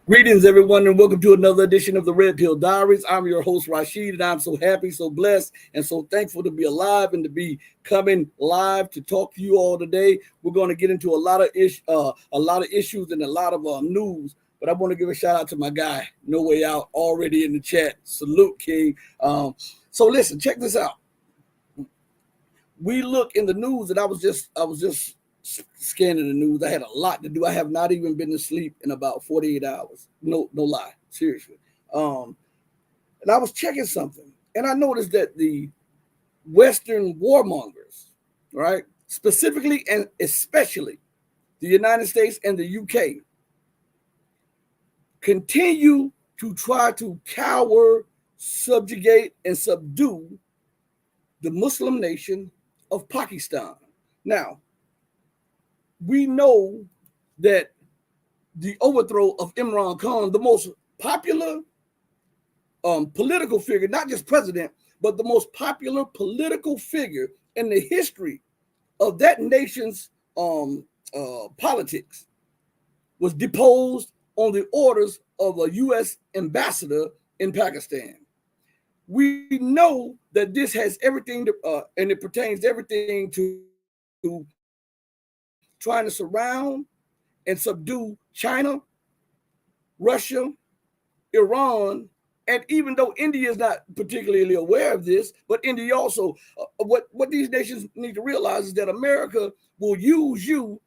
Greetings, everyone, and welcome to another edition of the Red Pill Diaries. I'm your host, Rashid, and I'm so happy, so blessed, and so thankful to be alive and to be coming live to talk to you all today. We're going to get into a lot of issues and a lot of news, but I want to give a shout out to my guy, No Way Out, already in the chat. Salute, King. So listen, check this out. We look in the news, and I was just scanning the news. I had a lot to do. I have not even been to sleep in about 48 hours. No lie, seriously. And I was checking something, and I noticed that the Western warmongers, right, specifically and especially the United States and the UK, continue to try to cower, subjugate, and subdue the Muslim nation of Pakistan. Now, we know that the overthrow of Imran Khan, the most popular political figure, not just president, but the most popular political figure in the history of that nation's politics, was deposed on the orders of a U.S. ambassador in Pakistan. We know that this has everything to, and it pertains everything to trying to surround and subdue China, Russia, Iran, and even though India is not particularly aware of this, but India also, what these nations need to realize is that America will use you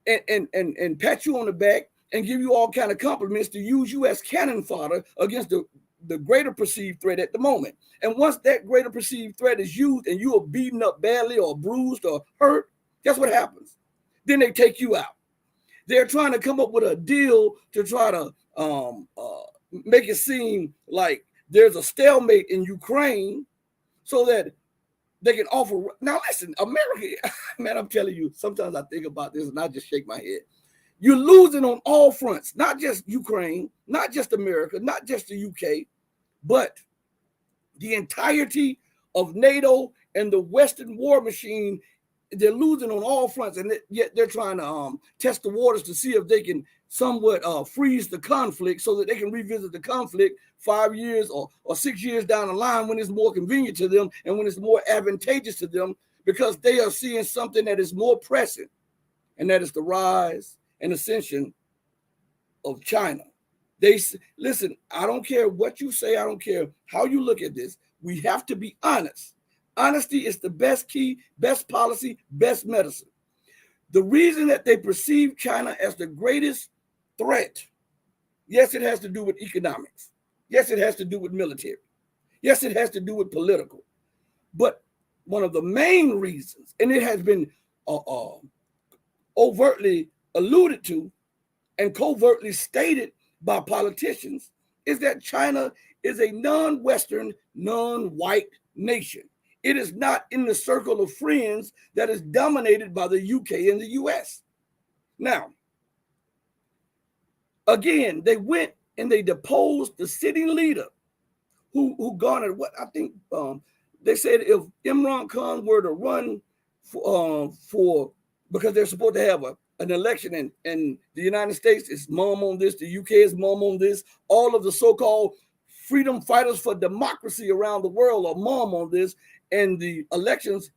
and pat you on the back and give you all kind of compliments to use you as cannon fodder against the greater perceived threat at the moment. And once that greater perceived threat is used and you are beaten up badly or bruised or hurt, guess what happens? Then they take you out. They're trying to come up with a deal to try to make it seem like there's a stalemate in Ukraine so that they can offer. Now, listen, America, man, I'm telling you, sometimes I think about this and I just shake my head. You're losing on all fronts, not just Ukraine, not just America, not just the UK, but the entirety of NATO and the Western war machine. They're losing on all fronts, and yet they're trying to test the waters to see if they can somewhat freeze the conflict so that they can revisit the conflict 5 years or 6 years down the line when it's more convenient to them and when it's more advantageous to them, because they are seeing something that is more pressing, and that is the rise and ascension of China. Listen, I don't care what you say. I don't care how you look at this. We have to be honest. Honesty is the best key, best policy, best medicine. The reason that they perceive China as the greatest threat, yes, it has to do with economics. Yes, it has to do with military. Yes, it has to do with political. But one of the main reasons, and it has been overtly alluded to and covertly stated by politicians, is that China is a non-Western, non-white nation. It is not in the circle of friends that is dominated by the UK and the US. Now, again, they went and they deposed the sitting leader who garnered what I think they said if Imran Khan were to run for because they're supposed to have an election and the United States is mum on this, the UK is mum on this, all of the so-called freedom fighters for democracy around the world are mum on this, and the elections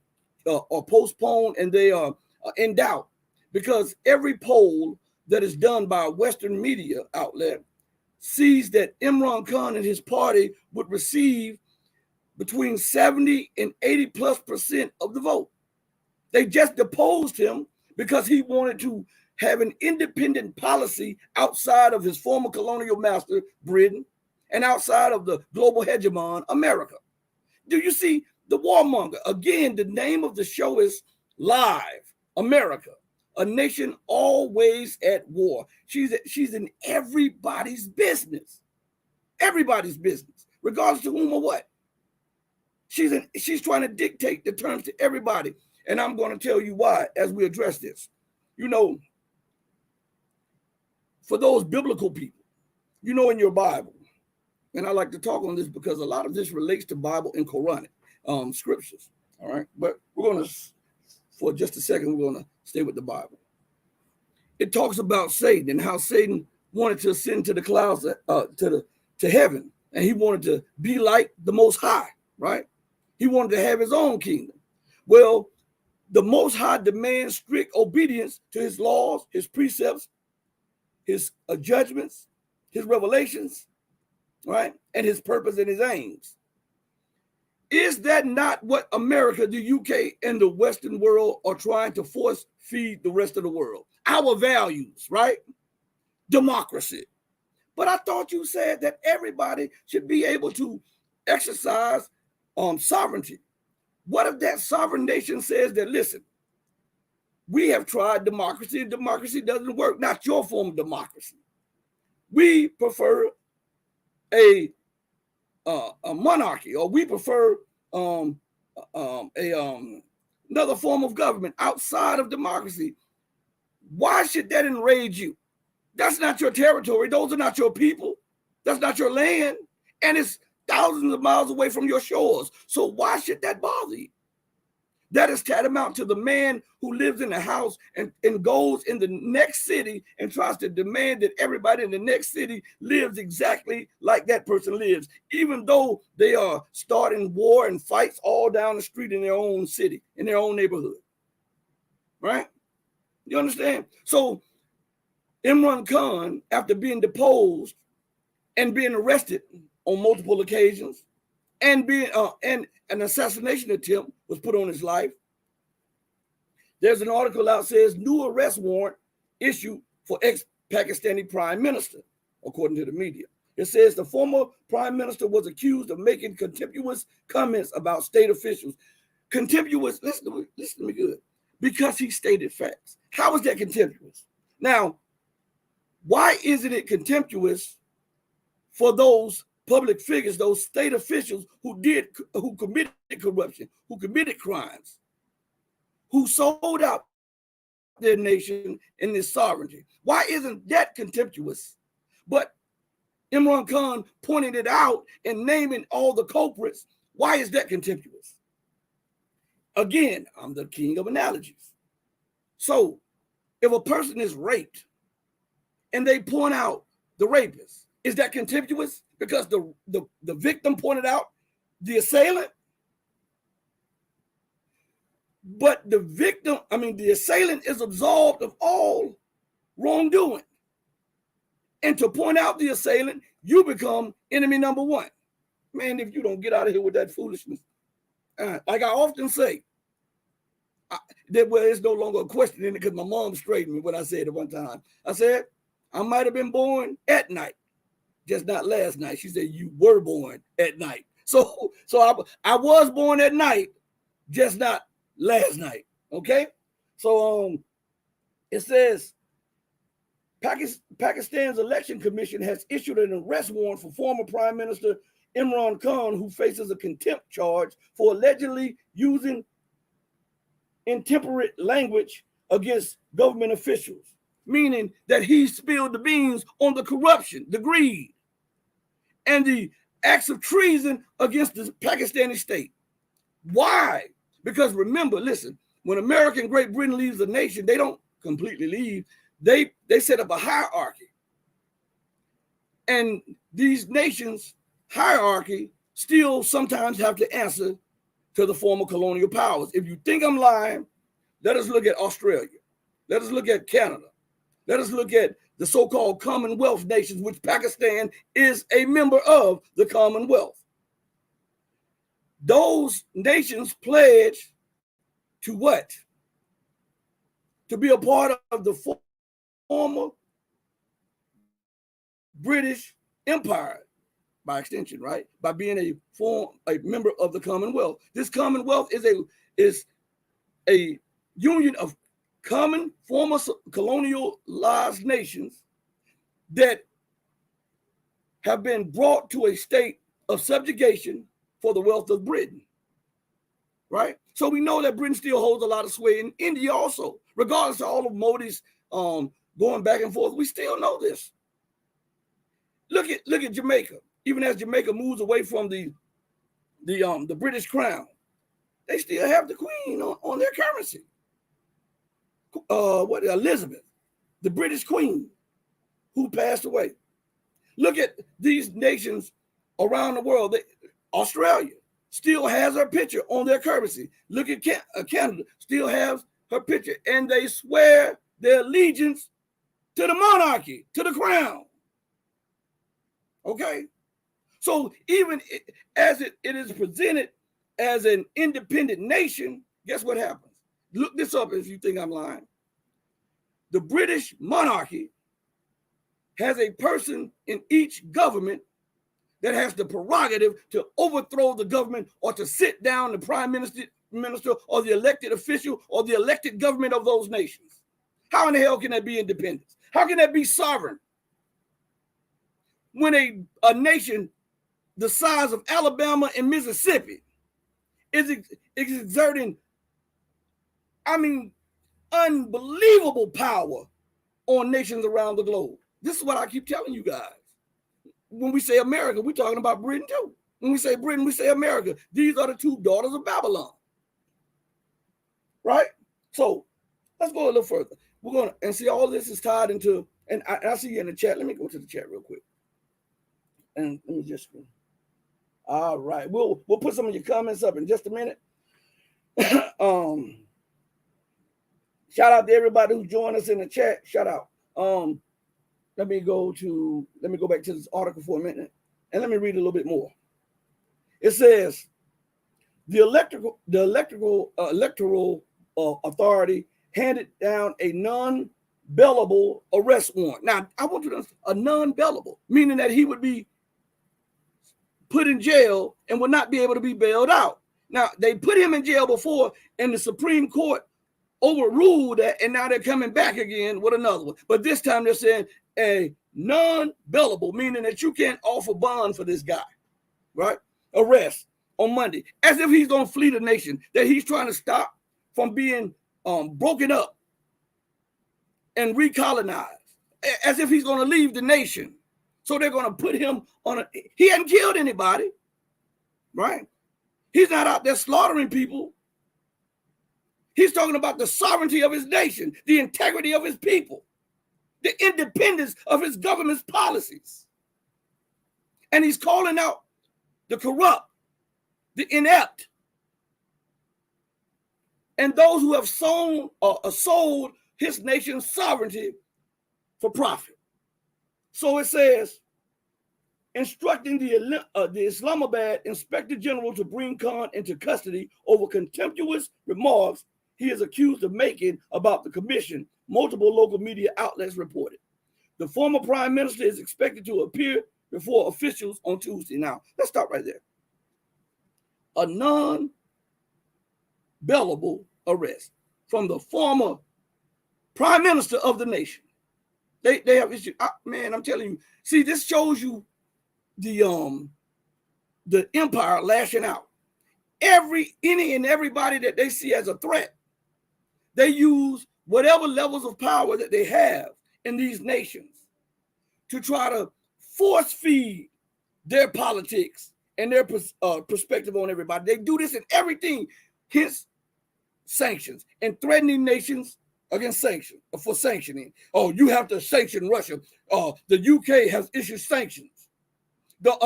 are postponed and they are in doubt because every poll that is done by a Western media outlet sees that Imran Khan and his party would receive between 70 and 80+% of the vote. They just deposed him because he wanted to have an independent policy outside of his former colonial master, Britain, and outside of the global hegemon, America. Do you see the warmonger? Again, the name of the show is Live America, a nation always at war. She's in everybody's business, regardless to whom or what. She's trying to dictate the terms to everybody. And I'm going to tell you why as we address this. You know, for those biblical people, you know, in your Bible, and I like to talk on this because a lot of this relates to Bible and Quranic scriptures. All right. But we're going to, for just a second, we're going to stay with the Bible. it talks about Satan and how Satan wanted to ascend to the clouds, to heaven, and he wanted to be like the Most High, right? He wanted to have his own kingdom. Well, the Most High demands strict obedience to his laws, his precepts, his judgments, his revelations, right? And his purpose and his aims. Is that not what America, the UK, and the Western world are trying to force feed the rest of the world? Our values, right? Democracy. But I thought you said that everybody should be able to exercise sovereignty. What if that sovereign nation says that, listen, we have tried democracy, and democracy doesn't work, not your form of democracy. We prefer a monarchy, or we prefer another form of government outside of democracy. Why should that enrage you? That's not your territory. Those are not your people. That's not your land. And it's thousands of miles away from your shores. So why should that bother you? That is tantamount to the man who lives in a house and goes in the next city and tries to demand that everybody in the next city lives exactly like that person lives, even though they are starting war and fights all down the street in their own city, in their own neighborhood. Right? You understand? So Imran Khan, after being deposed and being arrested on multiple occasions, and being and an assassination attempt was put on his life. There's an article out says new arrest warrant issued for ex-Pakistani prime minister, according to the media. It says the former prime minister was accused of making contemptuous comments about state officials. Contemptuous, listen to me good, because he stated facts. How is that contemptuous? Now, why isn't it contemptuous for those public figures, those state officials who committed corruption, who committed crimes, who sold out their nation in this sovereignty? Why isn't that contemptuous? But Imran Khan pointed it out and naming all the culprits. Why is that contemptuous? Again, I'm the king of analogies. So if a person is raped and they point out the rapist, is that contemptuous? Because the victim pointed out the assailant. But the assailant is absolved of all wrongdoing. And to point out the assailant, you become enemy number one. Man, if you don't get out of here with that foolishness, like I often say, there's no longer a question in it, because my mom straightened me when I said it one time. I said, I might have been born at night, just not last night. She said, you were born at night. So I was born at night, just not last night. Okay? So it says Pakistan's election commission has issued an arrest warrant for former Prime Minister Imran Khan, who faces a contempt charge for allegedly using intemperate language against government officials, meaning that he spilled the beans on the corruption, the greed, and the acts of treason against the Pakistani state. Why? Because remember, listen, when America and Great Britain leaves the nation, they don't completely leave. They set up a hierarchy. And these nations' hierarchy still sometimes have to answer to the former colonial powers. If you think I'm lying, let us look at Australia. Let us look at Canada. Let us look at the so-called Commonwealth nations, which Pakistan is a member of the Commonwealth. Those nations pledge to what? To be a part of the former British Empire, by extension, right? By being a member of the Commonwealth. This Commonwealth is a union of common former colonialized nations that have been brought to a state of subjugation for the wealth of Britain, right? So we know that Britain still holds a lot of sway in India also, regardless of all of Modi's going back and forth. We still know this. Look at Jamaica. Even as Jamaica moves away from the British crown, they still have the Queen on their currency. Elizabeth. the British Queen, who passed away. Look at these nations around the world. Australia still has her picture on their currency. Look at Canada, still has her picture, and they swear their allegiance to the monarchy, to the crown. Okay? So even as it is presented as an independent nation, guess what happens? Look this up if you think I'm lying. The British monarchy has a person in each government that has the prerogative to overthrow the government or to sit down the prime minister or the elected official or the elected government of those nations. How in the hell can that be independence? How can that be sovereign? When a nation the size of Alabama and Mississippi is exerting, unbelievable power on nations around the globe. This is what I keep telling you guys. When we say America, we're talking about Britain too. When we say Britain, we say America. These are the two daughters of Babylon. Right? So let's go a little further. We're going to, and see, all this is tied into, and I see you in the chat. Let me go to the chat real quick. And let me just, all right. We'll put some of your comments up in just a minute. Shout out to everybody who joined us in the chat. Shout out. Let me go back to this article for a minute, and let me read a little bit more. It says the electoral authority handed down a non-bailable arrest warrant. Now, I want you to understand, a non-bailable, meaning that he would be put in jail and would not be able to be bailed out. Now, they put him in jail before, and the Supreme Court overruled that, and now they're coming back again with another one. But this time they're saying a non-bailable, meaning that you can't offer bond for this guy, right? Arrest on Monday, as if he's going to flee the nation, that he's trying to stop from being broken up and recolonized, as if he's going to leave the nation. So they're going to put him on he hadn't killed anybody, right? He's not out there slaughtering people. He's talking about the sovereignty of his nation, the integrity of his people, the independence of his government's policies. And he's calling out the corrupt, the inept, and those who have sold his nation's sovereignty for profit. So it says, instructing the Islamabad Inspector General to bring Khan into custody over contemptuous remarks he is accused of making about the commission, multiple local media outlets reported. The former prime minister is expected to appear before officials on Tuesday. Now, let's stop right there. A non-bailable arrest from the former prime minister of the nation. They have issues. Man, I'm telling you. See, this shows you the empire lashing out. Any and everybody that they see as a threat, they use whatever levels of power that they have in these nations to try to force feed their politics and their perspective on everybody. They do this in everything, hence sanctions and threatening nations against sanctions, for sanctioning. Oh, you have to sanction Russia. The UK has issued sanctions. The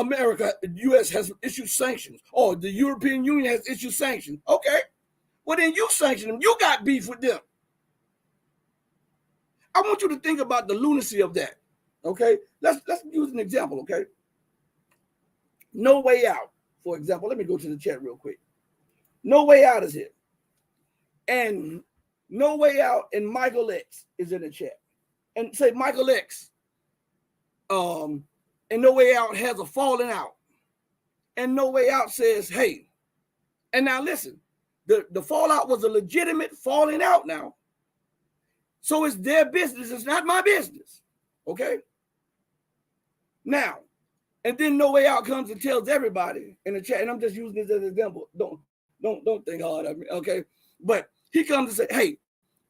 US has issued sanctions. Oh, the European Union has issued sanctions. Okay. Well, then you sanction them. You got beef with them. I want you to think about the lunacy of that. Okay. Let's use an example. Okay. No Way Out, for example. Let me go to the chat real quick. No Way Out is here. And No Way Out and Michael X is in the chat. And say Michael X and No Way Out has a falling out. And No Way Out says, hey, and now listen, the fallout was a legitimate falling out now. So it's their business. It's not my business. Okay? Now, and then No Way Out comes and tells everybody in the chat, and I'm just using this as an example. Don't think hard of me, okay? But he comes and says, hey,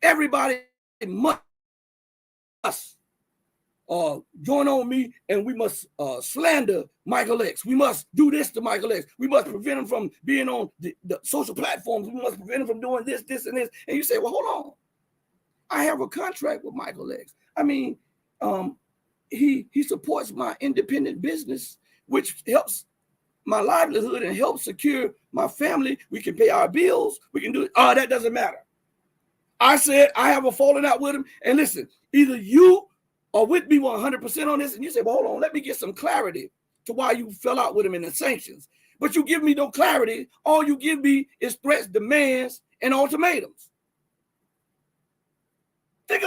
everybody must join on me, and we must slander Michael X. We must do this to Michael X. We must prevent him from being on the social platforms. We must prevent him from doing this, and this. And you say, well, hold on. I have a contract with Michael X. I mean, he supports my independent business, which helps my livelihood and helps secure my family. We can pay our bills. We can do it. Oh, that doesn't matter. I said I have a falling out with him. And listen, either you are with me 100% on this, and you say, well, hold on, let me get some clarity to why you fell out with him in the sanctions. But you give me no clarity. All you give me is threats, demands, and ultimatums. Think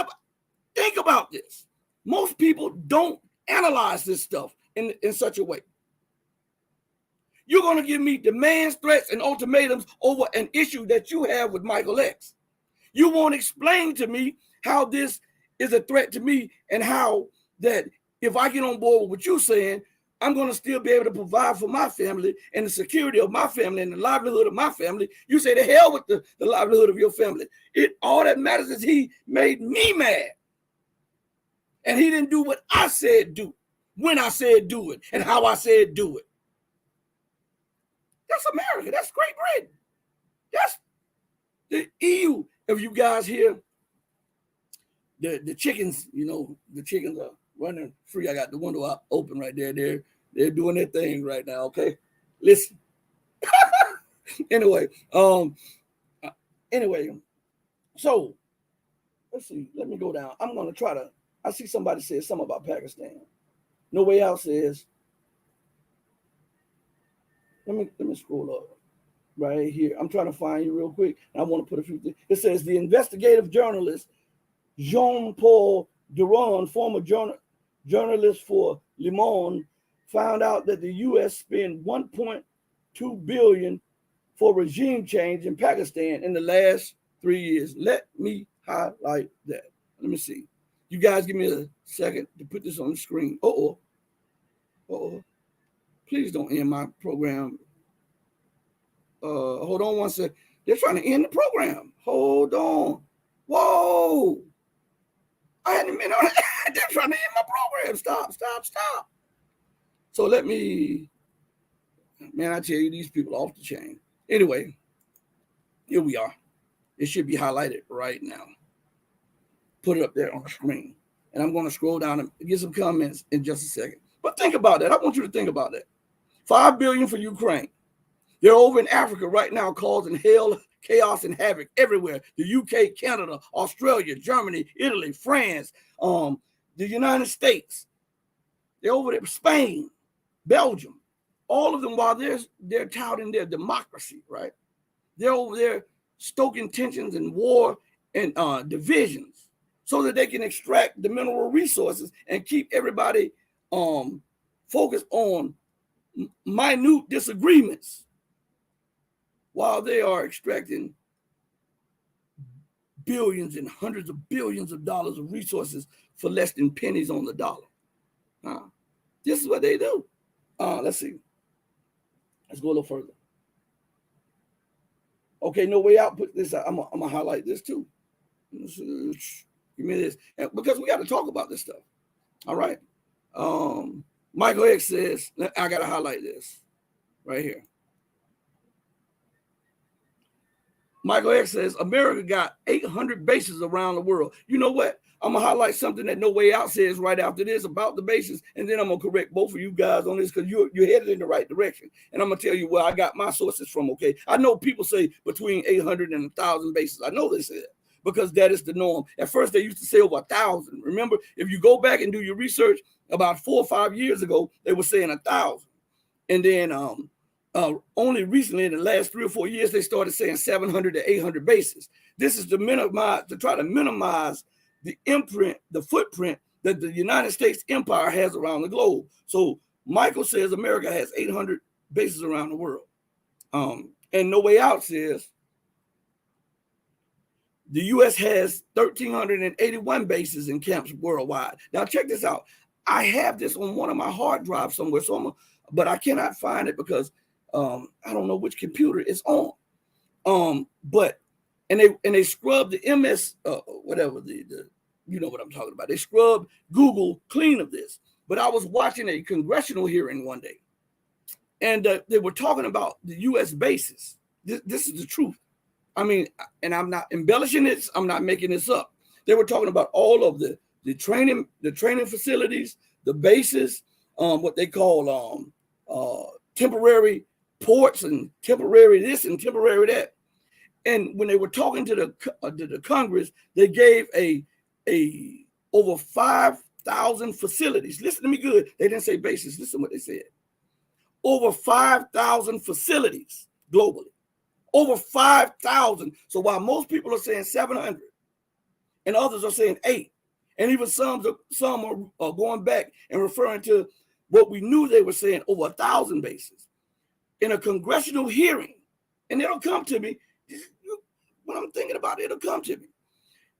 about this. Most people don't analyze this stuff in such a way. You're going to give me demands, threats, and ultimatums over an issue that you have with Michael X. You won't explain to me how this is a threat to me and how that if I get on board with what you're saying, I'm going to still be able to provide for my family and the security of my family and the livelihood of my family. You say, the hell with the livelihood of your family. All that matters is he made me mad. And he didn't do what I said do, when I said do it, and how I said do it. That's America. That's Great Britain. That's the EU. If you guys hear the chickens, the chickens are running free. I got the window open right there. They're doing their thing right now. Okay, listen. Anyway, so let's see. Let me go down. I'm gonna try to. I see somebody said something about Pakistan. No Way Out says. Let me scroll up right here. I'm trying to find you real quick. I want to put a few things. It says the investigative journalist Jean-Paul Duron, former journalist for Le Monde, found out that the U.S. spent $1.2 billion for regime change in Pakistan in the last 3 years. Let me highlight that. Let me see. You guys give me a second to put this on the screen. Please don't end my program. Hold on one second. They're trying to end the program. Hold on. Whoa. I hadn't been on it. They're trying to end my program. Stop. So let me, man, I tell you, these people are off the chain. Anyway, here we are. It should be highlighted right now. Put it up there on the screen. And I'm going to scroll down and get some comments in just a second. But think about that. I want you to think about that. $5 billion for Ukraine. They're over in Africa right now causing hell, chaos, and havoc everywhere. The UK, Canada, Australia, Germany, Italy, France, the United States. They're over there, Spain, Belgium. All of them, while they're touting their democracy, right? They're over there stoking tensions and war and divisions so that they can extract the mineral resources and keep everybody focused on minute disagreements while they are extracting billions and hundreds of billions of dollars of resources for less than pennies on the dollar. This is what they do. Let's see. Let's go a little further. Okay, No Way Out put this out. I'm gonna highlight this too. Give me this, because we got to talk about this stuff. All right. Michael X says, I got to highlight this right here. Michael X says, America got 800 bases around the world. You know what? I'm going to highlight something that No Way Out says right after this about the bases, and then I'm going to correct both of you guys on this because you're headed in the right direction. And I'm going to tell you where I got my sources from, okay? I know people say between 800 and 1,000 bases. I know they say that because that is the norm. At first, they used to say over 1,000. Remember, if you go back and do your research, about 4 or 5 years ago, they were saying 1,000. And then only recently, in the last 3 or 4 years, they started saying 700 to 800 bases. This is to try to minimize the footprint that the United States empire has around the globe. So Michael says America has 800 bases around the world. And No Way Out says the U.S. has 1,381 bases and camps worldwide. Now check this out. I have this on one of my hard drives somewhere, but I cannot find it because I don't know which computer it's on. But they scrubbed the MS whatever the you know what I'm talking about. They scrubbed Google clean of this. But I was watching a congressional hearing one day, and they were talking about the U.S. bases. This is the truth. I mean, and I'm not embellishing this. I'm not making this up. They were talking about all of the the training facilities, the bases, what they call temporary ports and temporary this and temporary that. And when they were talking to the Congress, they gave a over 5,000 facilities. Listen to me good. They didn't say bases. Listen to what they said. Over 5,000 facilities globally. Over 5,000. So while most people are saying 700 and others are saying 8, and even some are going back and referring to what we knew they were saying, over 1,000 bases. In a congressional hearing, and it'll come to me, when I'm thinking about it, it'll come to me.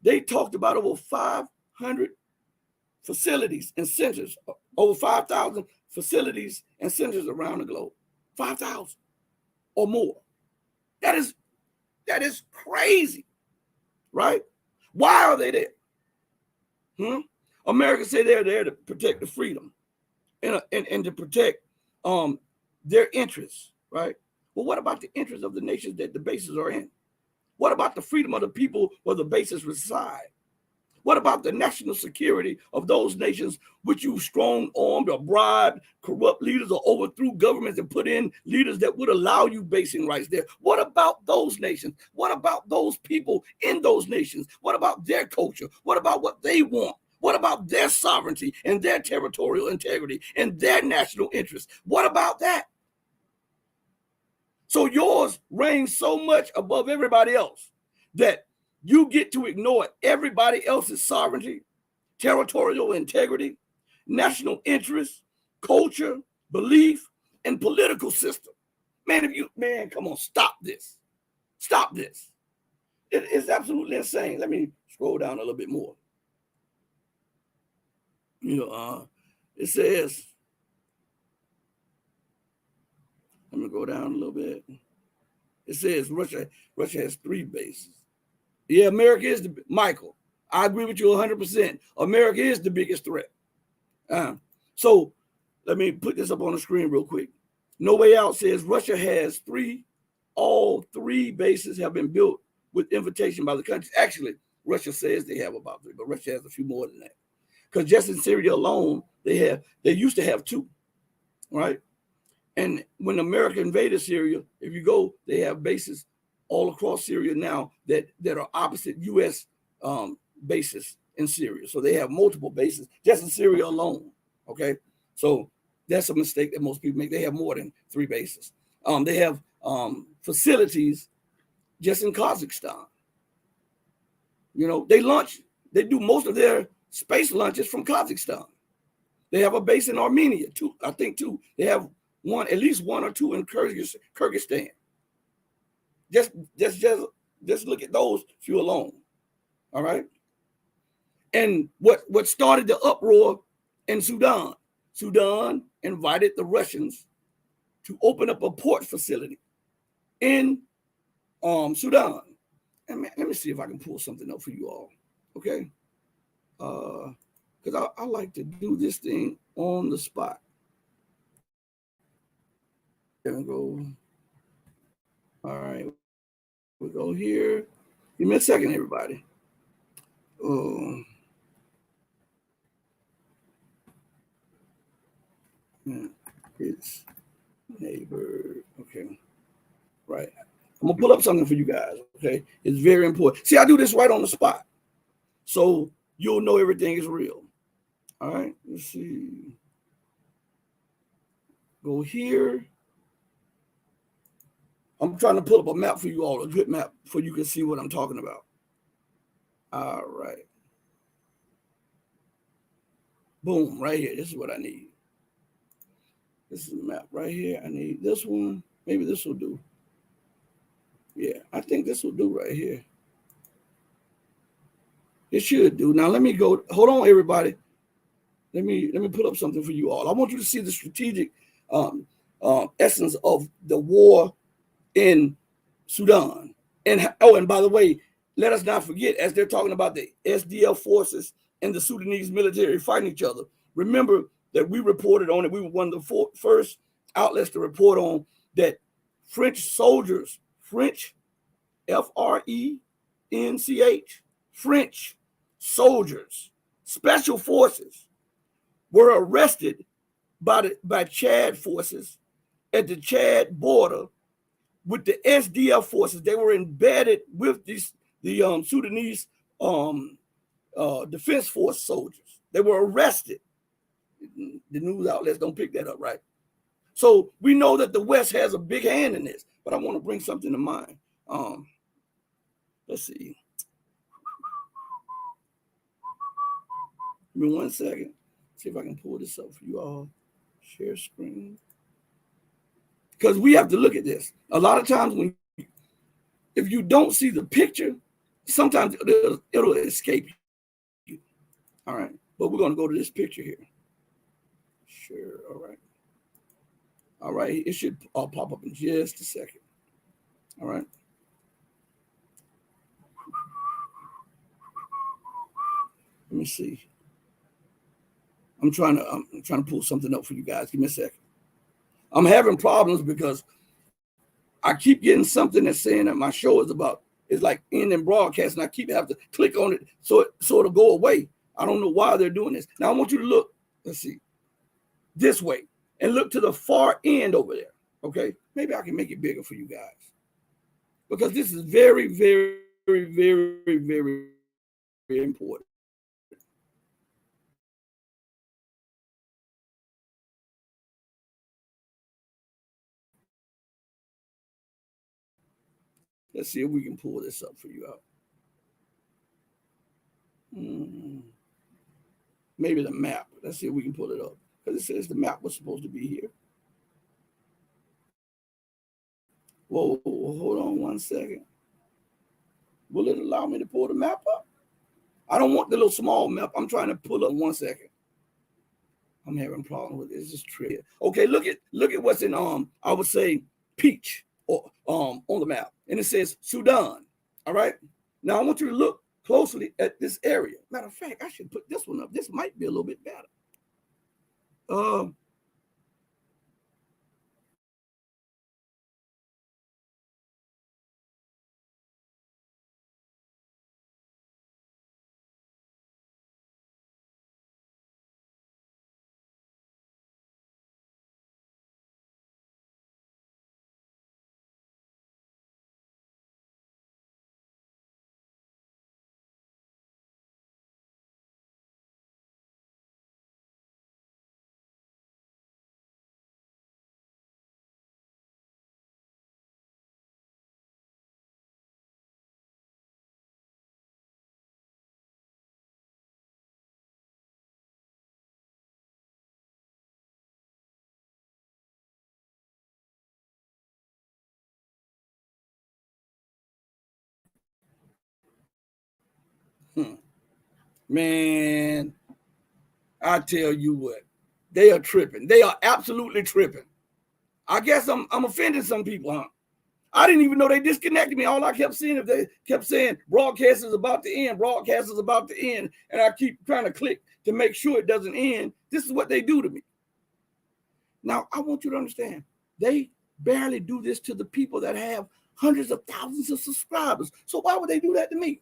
They talked about over 500 facilities and centers, over 5,000 facilities and centers around the globe. 5,000 or more. That is crazy, right? Why are they there? Americans say they're there to protect the freedom and to protect their interests, right? Well, what about the interests of the nations that the bases are in? What about the freedom of the people where the bases reside? What about the national security of those nations which you strong-armed or bribed corrupt leaders or overthrew governments and put in leaders that would allow you basing rights there? What about those nations? What about those people in those nations? What about their culture? What about what they want? What about their sovereignty and their territorial integrity and their national interests? What about that? So yours reigns so much above everybody else that you get to ignore everybody else's sovereignty, territorial integrity, national interest, culture, belief, and political system. Man, come on, stop this. Stop this. It's absolutely insane. Let me scroll down a little bit more. It says, let me go down a little bit. It says Russia has 3 bases. Yeah, America is Michael, I agree with you 100%. America is the biggest threat. So let me put this up on the screen real quick. No Way Out says Russia has all 3 bases have been built with invitation by the countries. Actually, Russia says they have about 3, but Russia has a few more than that. Because just in Syria alone, they used to have 2, right? And when America invaded Syria, if you go, they have bases all across Syria now that are opposite U.S. Bases in Syria. So they have multiple bases just in Syria alone. Okay, so that's a mistake that most people make. They have more than 3 bases. They have facilities just in Kazakhstan. They do most of their space launches from Kazakhstan. They have a base in Armenia, 2. I think 2. They have at least 1 or 2 in Kyrgyzstan. Just look at those few alone. All right. And what started the uproar in Sudan? Sudan invited the Russians to open up a port facility in Sudan. And man, let me see if I can pull something up for you all. Okay. Because I like to do this thing on the spot. There we go. All right. We go here. Give me a second, everybody. It's neighbor. Okay. Right. I'm gonna pull up something for you guys. Okay. It's very important. See, I do this right on the spot. So you'll know everything is real. All right. Let's see. Go here. I'm trying to pull up a map for you all, a good map, so you can see what I'm talking about. All right. Boom, right here. This is what I need. This is the map right here. I need this one. Maybe this will do. Yeah, I think this will do right here. It should do. Now let me go. Hold on, everybody. Let me put up something for you all. I want you to see the strategic essence of the war in Sudan. And by the way, let us not forget, as they're talking about the SDF forces and the Sudanese military fighting each other, remember that we reported on it. We were one of the first outlets to report on that French soldiers, French, F-R-E-N-C-H, French soldiers special forces were arrested by Chad forces at the Chad border with the SDF forces. They were embedded with the Sudanese Defense Force soldiers. They were arrested. The news outlets don't pick that up, right? So we know that the West has a big hand in this, but I want to bring something to mind. Let's see. Give me 1 second. See if I can pull this up for you all. Share screen. Because we have to look at this. A lot of times if you don't see the picture, sometimes it'll escape you. All right. But we're going to go to this picture here. Sure. All right. All right. It should all pop up in just a second. All right. Let me see. I'm trying to pull something up for you guys. Give me a second. I'm having problems because I keep getting something that's saying that my show is like ending broadcast, and I keep having to click on it so it'll go away. I don't know why they're doing this. Now I want you to look, let's see, this way and look to the far end over there. Okay, maybe I can make it bigger for you guys because this is very, very, very, very, very, very important. Let's see if we can pull this up for you out. Maybe the map. Let's see if we can pull it up. Because it says the map was supposed to be here. Whoa, hold on 1 second. Will it allow me to pull the map up? I don't want the little small map. I'm trying to pull up 1 second. I'm having a problem with this. This is trivia. Okay, look at what's in I would say peach or on the map. And it says Sudan. All right. Now I want you to look closely at this area. Matter of fact, I should put this one up. This might be a little bit better. Man, I tell you what, they are tripping. They are absolutely tripping. I guess I'm offending some people, huh? I didn't even know they disconnected me. All I kept seeing, if they kept saying broadcast is about to end, broadcast is about to end, and I keep trying to click to make sure it doesn't end. This is what they do to me. Now, I want you to understand, they barely do this to the people that have hundreds of thousands of subscribers. So why would they do that to me?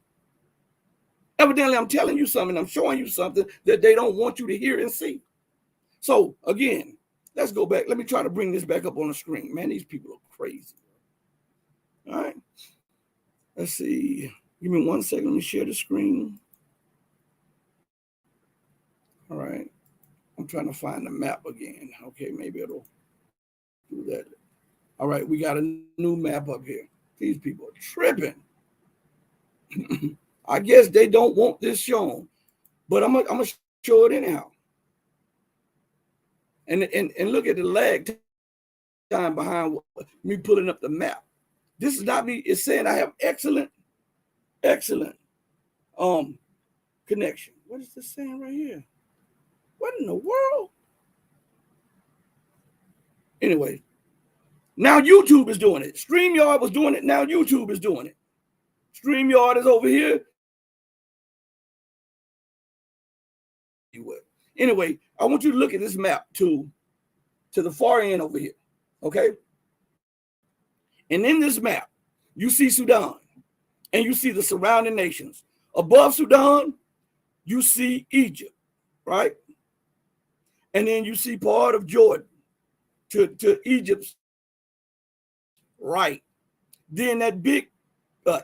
Evidently, I'm telling you something. I'm showing you something that they don't want you to hear and see. So again, let's go back. Let me try to bring this back up on the screen. Man, these people are crazy. All right. Let's see. Give me 1 second. Let me share the screen. All right. I'm trying to find the map again. Okay, maybe it'll do that. All right, we got a new map up here. These people are tripping. I guess they don't want this shown, but I'm gonna show it anyhow. And look at the lag time behind me pulling up the map. This is not me. It's saying I have excellent connection. What is this saying right here? What in the world? Anyway, now YouTube is doing it. StreamYard was doing it. Now YouTube is doing it. StreamYard is over here. Anyway, I want you to look at this map to the far end over here. Okay. And in this map, you see Sudan and you see the surrounding nations. Above Sudan you see Egypt, right? And then you see part of Jordan to Egypt's right. Then that big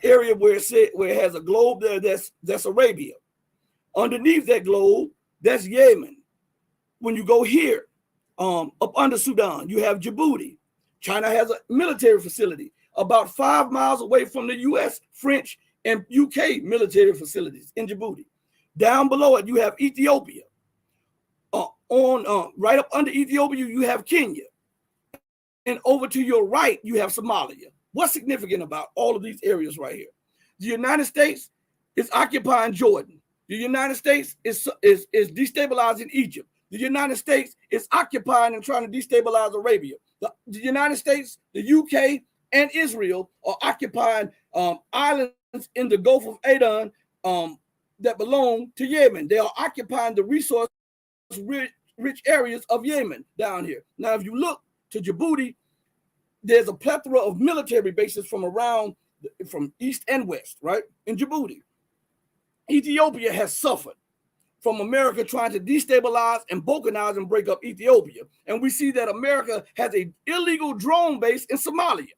area where it has a globe there, that's Arabia. Underneath that globe, that's Yemen. When you go here, up under Sudan, you have Djibouti. China has a military facility about 5 miles away from the U.S., French, and UK military facilities in Djibouti. Down below it, you have Ethiopia. Right up under Ethiopia, you have Kenya. And over to your right, you have Somalia. What's significant about all of these areas right here? The United States is occupying Jordan. The United States is destabilizing Egypt. The United States is occupying and trying to destabilize Arabia. The United States, the UK, and Israel are occupying islands in the Gulf of Aden that belong to Yemen. They are occupying the resource-rich areas of Yemen down here. Now, if you look to Djibouti, there's a plethora of military bases from east and west, right? In Djibouti. Ethiopia has suffered from America trying to destabilize and balkanize and break up Ethiopia. And we see that America has an illegal drone base in Somalia.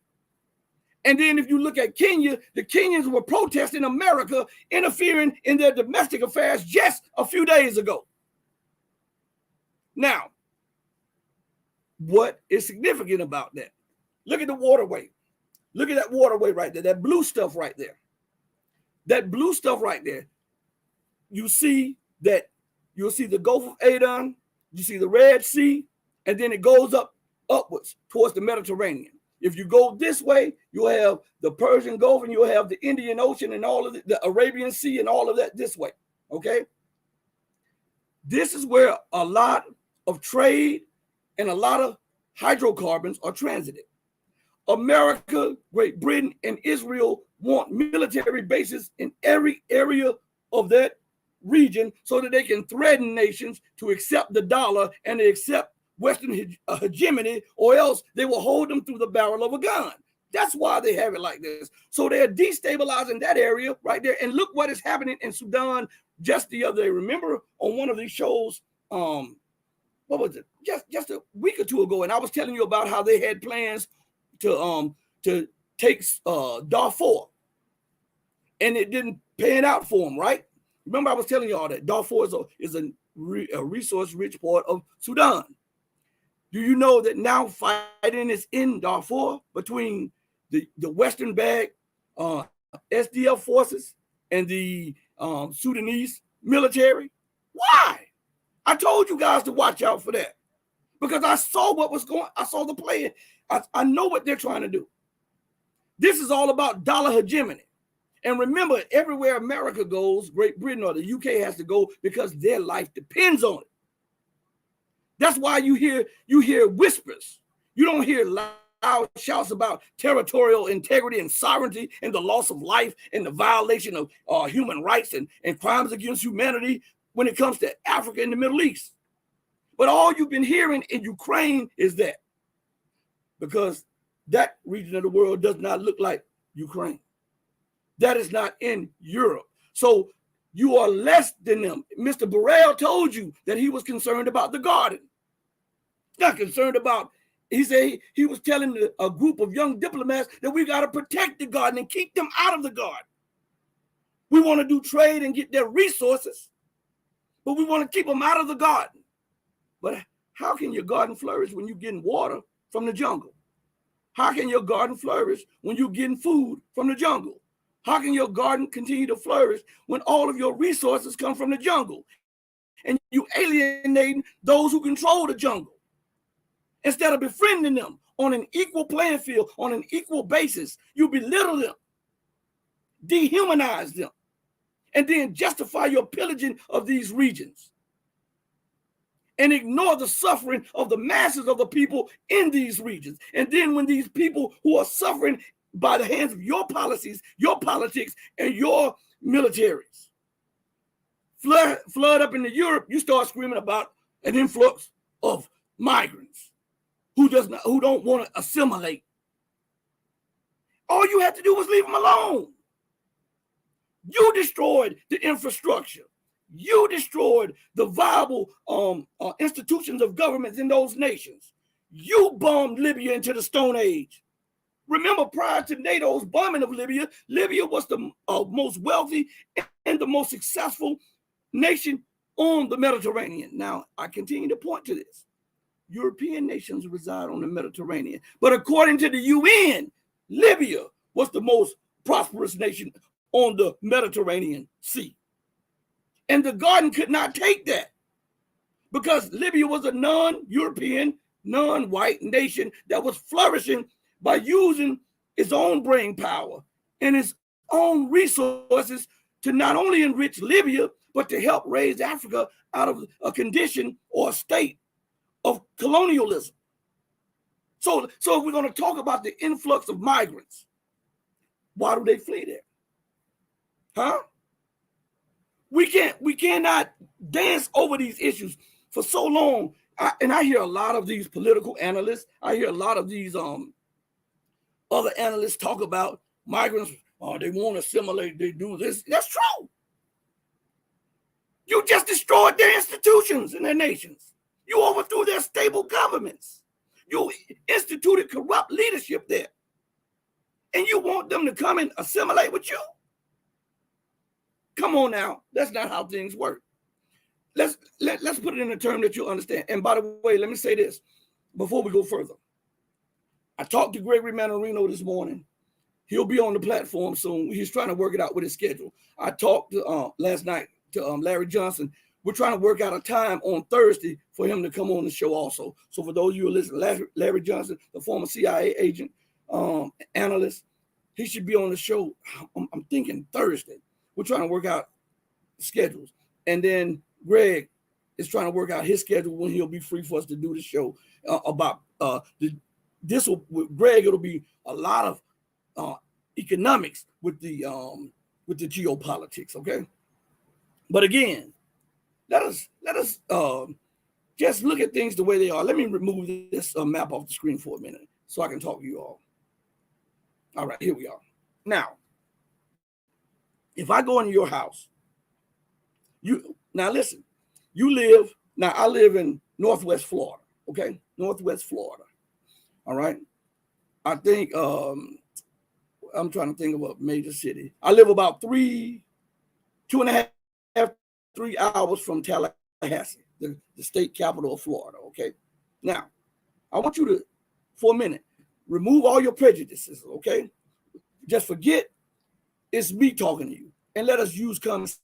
And then if you look at Kenya, the Kenyans were protesting America interfering in their domestic affairs just a few days ago. Now, what is significant about that? Look at the waterway. Look at that waterway right there, that blue stuff right there. That blue stuff right there. You'll see the Gulf of Aden, you see the Red Sea, and then it goes upwards towards the Mediterranean. If you go this way, you'll have the Persian Gulf and you'll have the Indian Ocean and all of the Arabian Sea and all of that this way, okay? This is where a lot of trade and a lot of hydrocarbons are transited. America, Great Britain, and Israel want military bases in every area of that region so that they can threaten nations to accept the dollar and they accept Western hegemony, or else they will hold them through the barrel of a gun. That's why they have it like this. So they're destabilizing that area right there. And look what is happening in Sudan just the other day. Remember on one of these shows, what was it? Just a week or two ago, and I was telling you about how they had plans to take Darfur, and it didn't pan out for them, right? Remember I was telling you all that Darfur is a resource-rich part of Sudan. Do you know that now fighting is in Darfur between the Western-backed SDF forces and the Sudanese military? Why? I told you guys to watch out for that because I saw what was going. I saw the plan. I know what they're trying to do. This is all about dollar hegemony. And remember, everywhere America goes, Great Britain or the UK has to go because their life depends on it. That's why you hear whispers. You don't hear loud shouts about territorial integrity and sovereignty and the loss of life and the violation of human rights and crimes against humanity when it comes to Africa and the Middle East. But all you've been hearing in Ukraine is that, because that region of the world does not look like Ukraine. That is not in Europe. So you are less than them. Mr. Borrell told you that he was concerned about the garden. Not concerned about, he said he was telling a group of young diplomats that we got to protect the garden and keep them out of the garden. We want to do trade and get their resources, but we want to keep them out of the garden. But how can your garden flourish when you're getting water from the jungle? How can your garden flourish when you're getting food from the jungle? How can your garden continue to flourish when all of your resources come from the jungle and you alienating those who control the jungle? Instead of befriending them on an equal playing field, on an equal basis, you belittle them, dehumanize them, and then justify your pillaging of these regions and ignore the suffering of the masses of the people in these regions. And then when these people who are suffering by the hands of your policies, your politics, and your militaries flood up into Europe, you start screaming about an influx of migrants who don't want to assimilate. All you had to do was leave them alone. You destroyed the infrastructure. You destroyed the viable institutions of governments in those nations. You bombed Libya into the Stone Age. Remember, prior to NATO's bombing of Libya, Libya was the most wealthy and the most successful nation on the Mediterranean. Now, I continue to point to this. European nations reside on the Mediterranean. But according to the UN, Libya was the most prosperous nation on the Mediterranean Sea. And the Garden could not take that because Libya was a non-European, non-white nation that was flourishing by using its own brain power and its own resources to not only enrich Libya, but to help raise Africa out of a condition or a state of colonialism. So if we're going to talk about the influx of migrants, why do they flee there? Huh? We cannot dance over these issues for so long. I hear a lot of these political analysts. I hear a lot of these other analysts talk about migrants. Oh, they want to assimilate. They do this. That's true. You just destroyed their institutions and their nations. You overthrew their stable governments. You instituted corrupt leadership there. And you want them to come and assimilate with you? Come on now. That's not how things work. Let's put it in a term that you'll understand. And by the way, let me say this before we go further. I talked to Gregory Mannarino this morning. He'll be on the platform soon. He's trying to work it out with his schedule. I talked to last night to Larry Johnson. We're trying to work out a time on Thursday for him to come on the show also. So for those of you who are listening, Larry Johnson, the former CIA agent, analyst, he should be on the show. I'm thinking Thursday. We're trying to work out schedules. And then Greg is trying to work out his schedule when he'll be free for us to do the show about this. With Greg, it'll be a lot of economics with the geopolitics, okay? But again, let us just look at things the way they are. Let me remove this map off the screen for a minute so I can talk to you all. All right, here we are. Now, if I go into your house, now listen, I live in Northwest Florida, okay? Northwest Florida, all right? I think, I'm trying to think of a major city. I live about 2.5, 3 hours from Tallahassee, the state capital of Florida, okay? Now, I want you to, for a minute, remove all your prejudices, okay? Just forget it's me talking to you. And let us use common sense.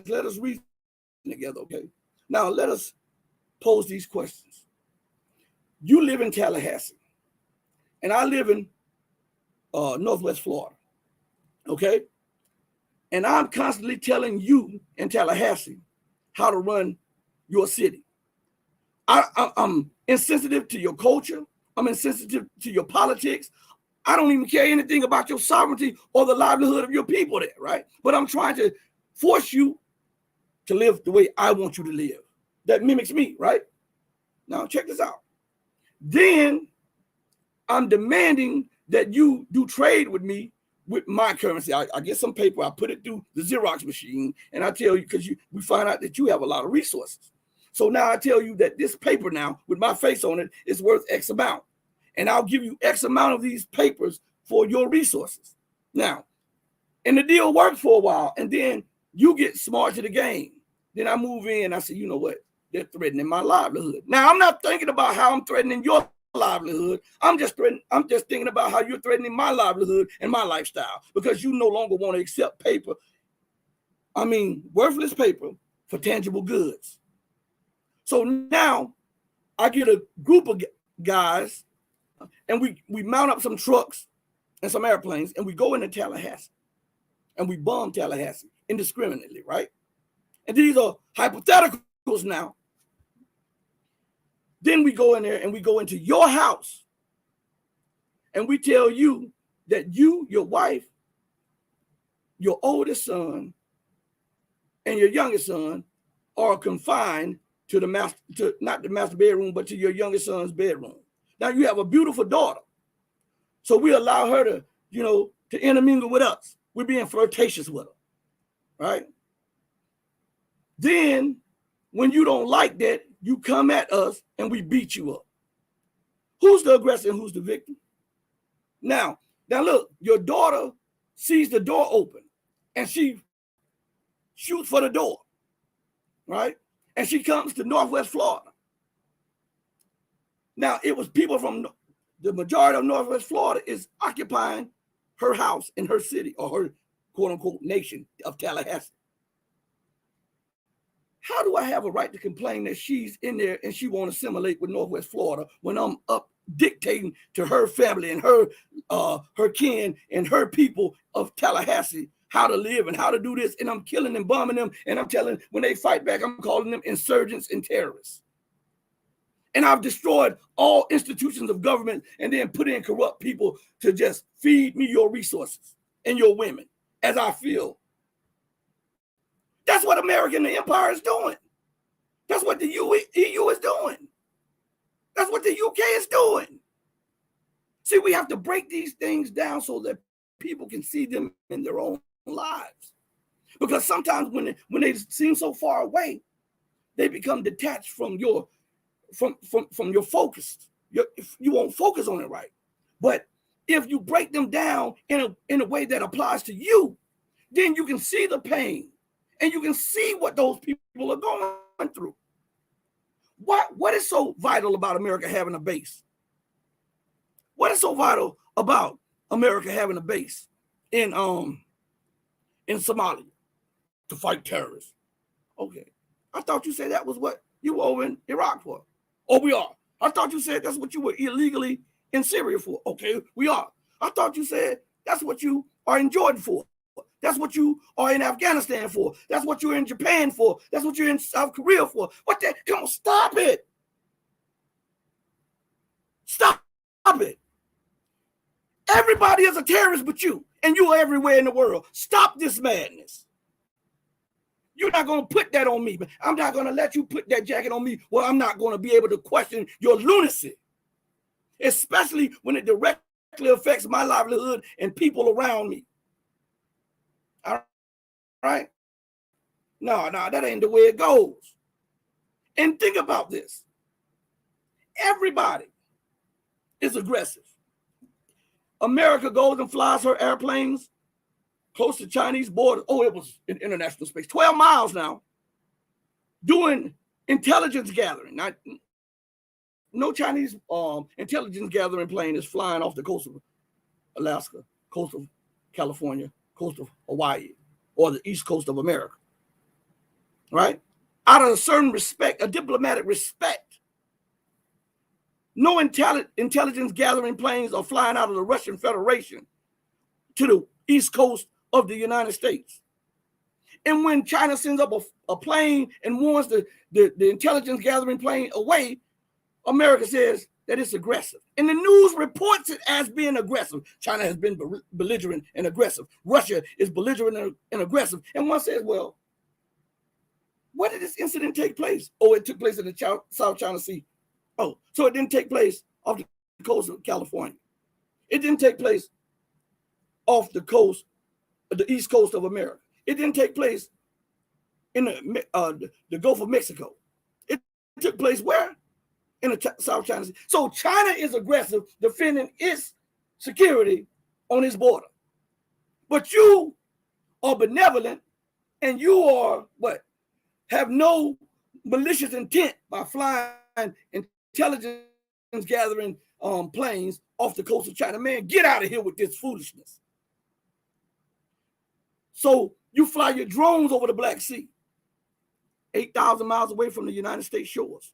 Let us reason together, okay? Now, let us pose these questions. You live in Tallahassee, and I live in Northwest Florida, okay? And I'm constantly telling you in Tallahassee how to run your city. I'm insensitive to your culture. I'm insensitive to your politics. I don't even care anything about your sovereignty or the livelihood of your people there, right? But I'm trying to force you to live the way I want you to live. That mimics me, right? Now, check this out. Then I'm demanding that you do trade with me with my currency. I get some paper, I put it through the Xerox machine, and I tell you, because we find out that you have a lot of resources. So now I tell you that this paper now, with my face on it, is worth X amount. And I'll give you X amount of these papers for your resources. Now, and the deal worked for a while, and then you get smart to the game. Then I move in, I say, you know what? They're threatening my livelihood. Now, I'm not thinking about how I'm threatening your livelihood. I'm just thinking about how you're threatening my livelihood and my lifestyle, because you no longer want to accept paper. I mean, worthless paper for tangible goods. So now I get a group of guys, and we mount up some trucks and some airplanes, and we go into Tallahassee, and we bomb Tallahassee indiscriminately, right? And these are hypotheticals now. Then we go in there and we go into your house, and we tell you that you, your wife, your oldest son, and your youngest son are confined to not the master bedroom, but to your youngest son's bedroom. Now you have a beautiful daughter, so we allow her to, to intermingle with us. We're being flirtatious with her, right? Then when you don't like that, you come at us and we beat you up. Who's the aggressor and who's the victim? Now look, your daughter sees the door open and she shoots for the door, right? And she comes to Northwest Florida. Now, it was people from the majority of Northwest Florida is occupying her house in her city or her quote unquote nation of Tallahassee. How do I have a right to complain that she's in there and she won't assimilate with Northwest Florida when I'm up dictating to her family and her kin and her people of Tallahassee how to live and how to do this, and I'm killing and bombing them, and I'm telling when they fight back, I'm calling them insurgents and terrorists. And I've destroyed all institutions of government and then put in corrupt people to just feed me your resources and your women as I feel. That's what American empire is doing. That's what the EU is doing. That's what the UK is doing. See, we have to break these things down so that people can see them in their own lives. Because sometimes when they seem so far away, they become detached from your focus. You won't focus on it right. But if you break them down in a way that applies to you, then you can see the pain and you can see what those people are going through. What is so vital about America having a base? What is so vital about America having a base in Somalia to fight terrorists? Okay, I thought you said that was what you were over in Iraq for. Oh, we are. I thought you said that's what you were illegally in Syria for. Okay, we are. I thought you said that's what you are in Jordan for. That's what you are in Afghanistan for. That's what you're in Japan for. That's what you're in South Korea for. What the? Come on, stop it. Stop it. Everybody is a terrorist but you, and you are everywhere in the world. Stop this madness. You're not going to put that on me. But I'm not going to let you put that jacket on me. Well, I'm not going to be able to question your lunacy, especially when it directly affects my livelihood and people around me. All right? No, that ain't the way it goes. And think about this. Everybody is aggressive. America goes and flies her airplanes close to Chinese borders. Oh, it was in international space. 12 miles now. Doing intelligence gathering. No Chinese intelligence gathering plane is flying off the coast of Alaska, coast of California, coast of Hawaii, or the east coast of America. Right? Out of a certain respect, a diplomatic respect. No intelligence gathering planes are flying out of the Russian Federation to the east coast of the United States. And when China sends up a plane and warns the intelligence gathering plane away, America says that it's aggressive. And the news reports it as being aggressive. China has been belligerent and aggressive. Russia is belligerent and aggressive. And one says, well, where did this incident take place? Oh, it took place in the South China Sea. Oh, so it didn't take place off the coast of California. It didn't take place off the coast, the east coast of America. It didn't take place in the Gulf of Mexico. It took place where? In the South China Sea. So China is aggressive, defending its security on its border. But you are benevolent, and you are what? Have no malicious intent by flying intelligence gathering planes off the coast of China. Man, get out of here with this foolishness. So you fly your drones over the Black Sea, 8,000 miles away from the United States shores.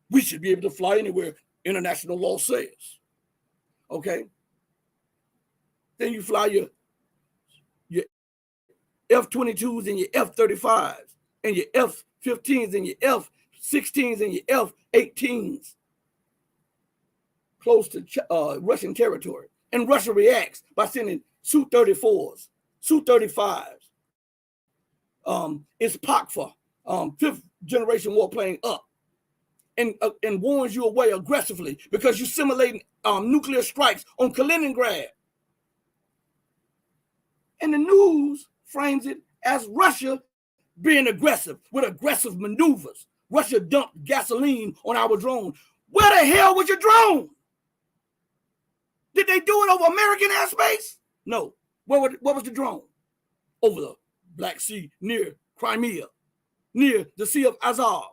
We should be able to fly anywhere international law says. Okay? Then you fly your F-22s and your F-35s and your F-15s and your F-16s and your F-18s close to Russian territory. And Russia reacts by sending Su-34s, Su-35s. It's PACFA, fifth generation warplane up, and warns you away aggressively because you're simulating nuclear strikes on Kaliningrad. And the news frames it as Russia being aggressive with aggressive maneuvers. Russia dumped gasoline on our drone. Where the hell was your drone? Did they do it over American airspace? No. Where was the drone? Over the Black Sea, near Crimea, near the Sea of Azov.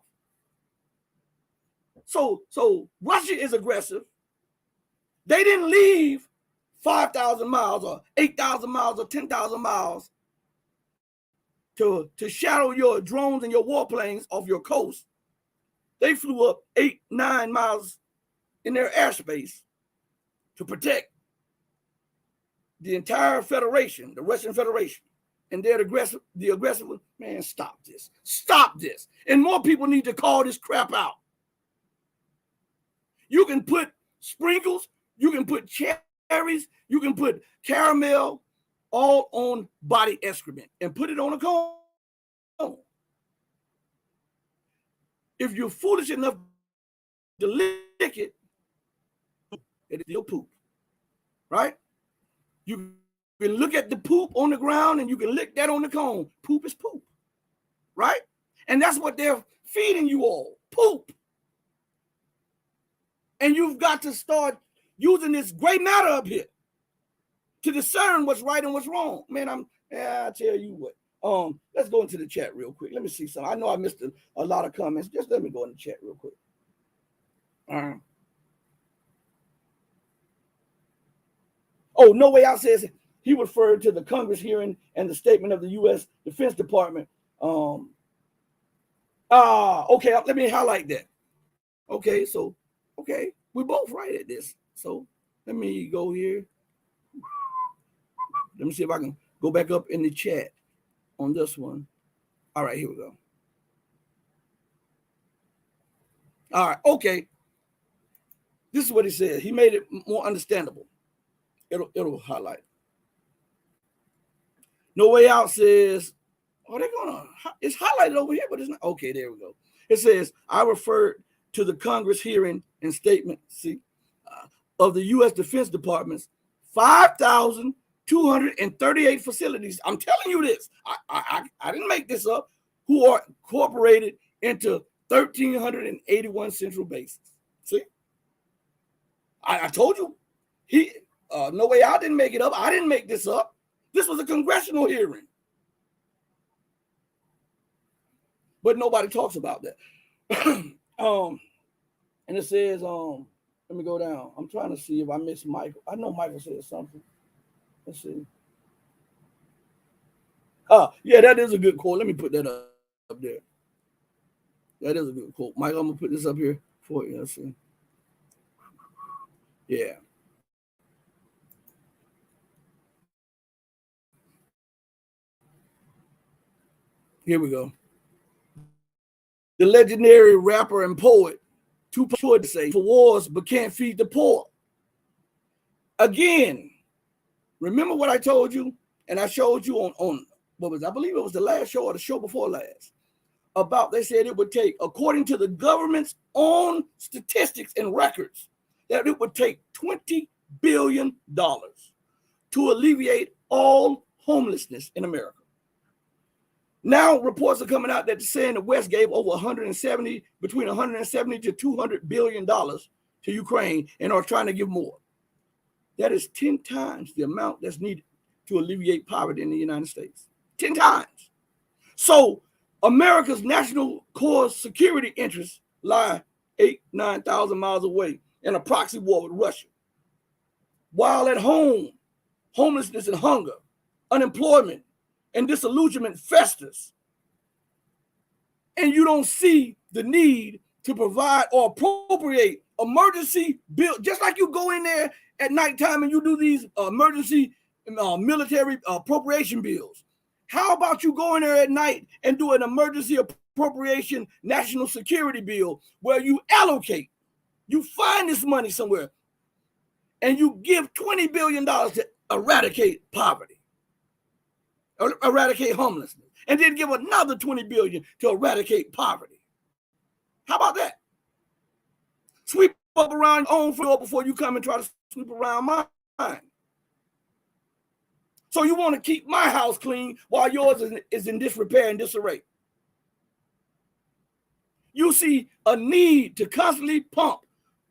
So Russia is aggressive. They didn't leave 5,000 miles or 8,000 miles or 10,000 miles to shadow your drones and your warplanes off your coast. They flew up 8-9 miles in their airspace to protect the entire Federation, the Russian Federation. And they're the aggressive, man, stop this. Stop this. And more people need to call this crap out. You can put sprinkles, you can put cherries, you can put caramel all on body excrement and put it on a cone. If you're foolish enough to lick it, it's your poop, right? You can look at the poop on the ground and you can lick that on the cone. Poop is poop, right? And that's what they're feeding you all, poop. And you've got to start using this gray matter up here to discern what's right and what's wrong. Man, I tell you what. Let's go into the chat real quick. Let me see something. I know I missed a lot of comments. Just let me go in the chat real quick. Oh, No Way Out says he referred to the Congress hearing and the statement of the U.S. Defense Department. Okay, let me highlight that. Okay, so, okay, we're both right at this. So let me go here. Let me see if I can go back up in the chat on this one. All right, here we go. All right, okay. This is what he said. He made it more understandable. It'll highlight. No Way Out says, it's highlighted over here, but it's not. Okay, there we go. It says, I referred to the Congress hearing and statement, of the U.S. Defense Department's 5,238 facilities. I'm telling you this. I didn't make this up. Who are incorporated into 1,381 central bases. See? I told you. No Way Out didn't make it up. I didn't make this up. This was a congressional hearing. But nobody talks about that. And it says, let me go down. I'm trying to see if I missed Michael. I know Michael said something. Let's see. Yeah, that is a good quote. Let me put that up there. That is a good quote. Michael, I'm going to put this up here for you. Let's see. Yeah. Here we go. The legendary rapper and poet, Tupac would say, for wars but can't feed the poor. Again, remember what I told you, and I showed you on what was, I believe it was the last show or the show before last, about they said it would take, according to the government's own statistics and records, that it would take $20 billion to alleviate all homelessness in America. Now reports are coming out that saying the West gave over between 170 to $200 billion to Ukraine and are trying to give more. That is 10 times the amount that's needed to alleviate poverty in the United States. 10 times. So America's national core security interests lie 9,000 miles away in a proxy war with Russia. While at home, homelessness and hunger, unemployment, and disillusionment festers. And you don't see the need to provide or appropriate emergency bill, just like you go in there at nighttime and you do these emergency military appropriation bills. How about you go in there at night and do an emergency appropriation national security bill where you allocate, you find this money somewhere, and you give $20 billion to eradicate poverty, eradicate homelessness, and then give another $20 billion to eradicate poverty. How about that? Sweep up around your own floor before you come and try to sweep around mine. So you want to keep my house clean while yours is in disrepair and disarray. You see a need to constantly pump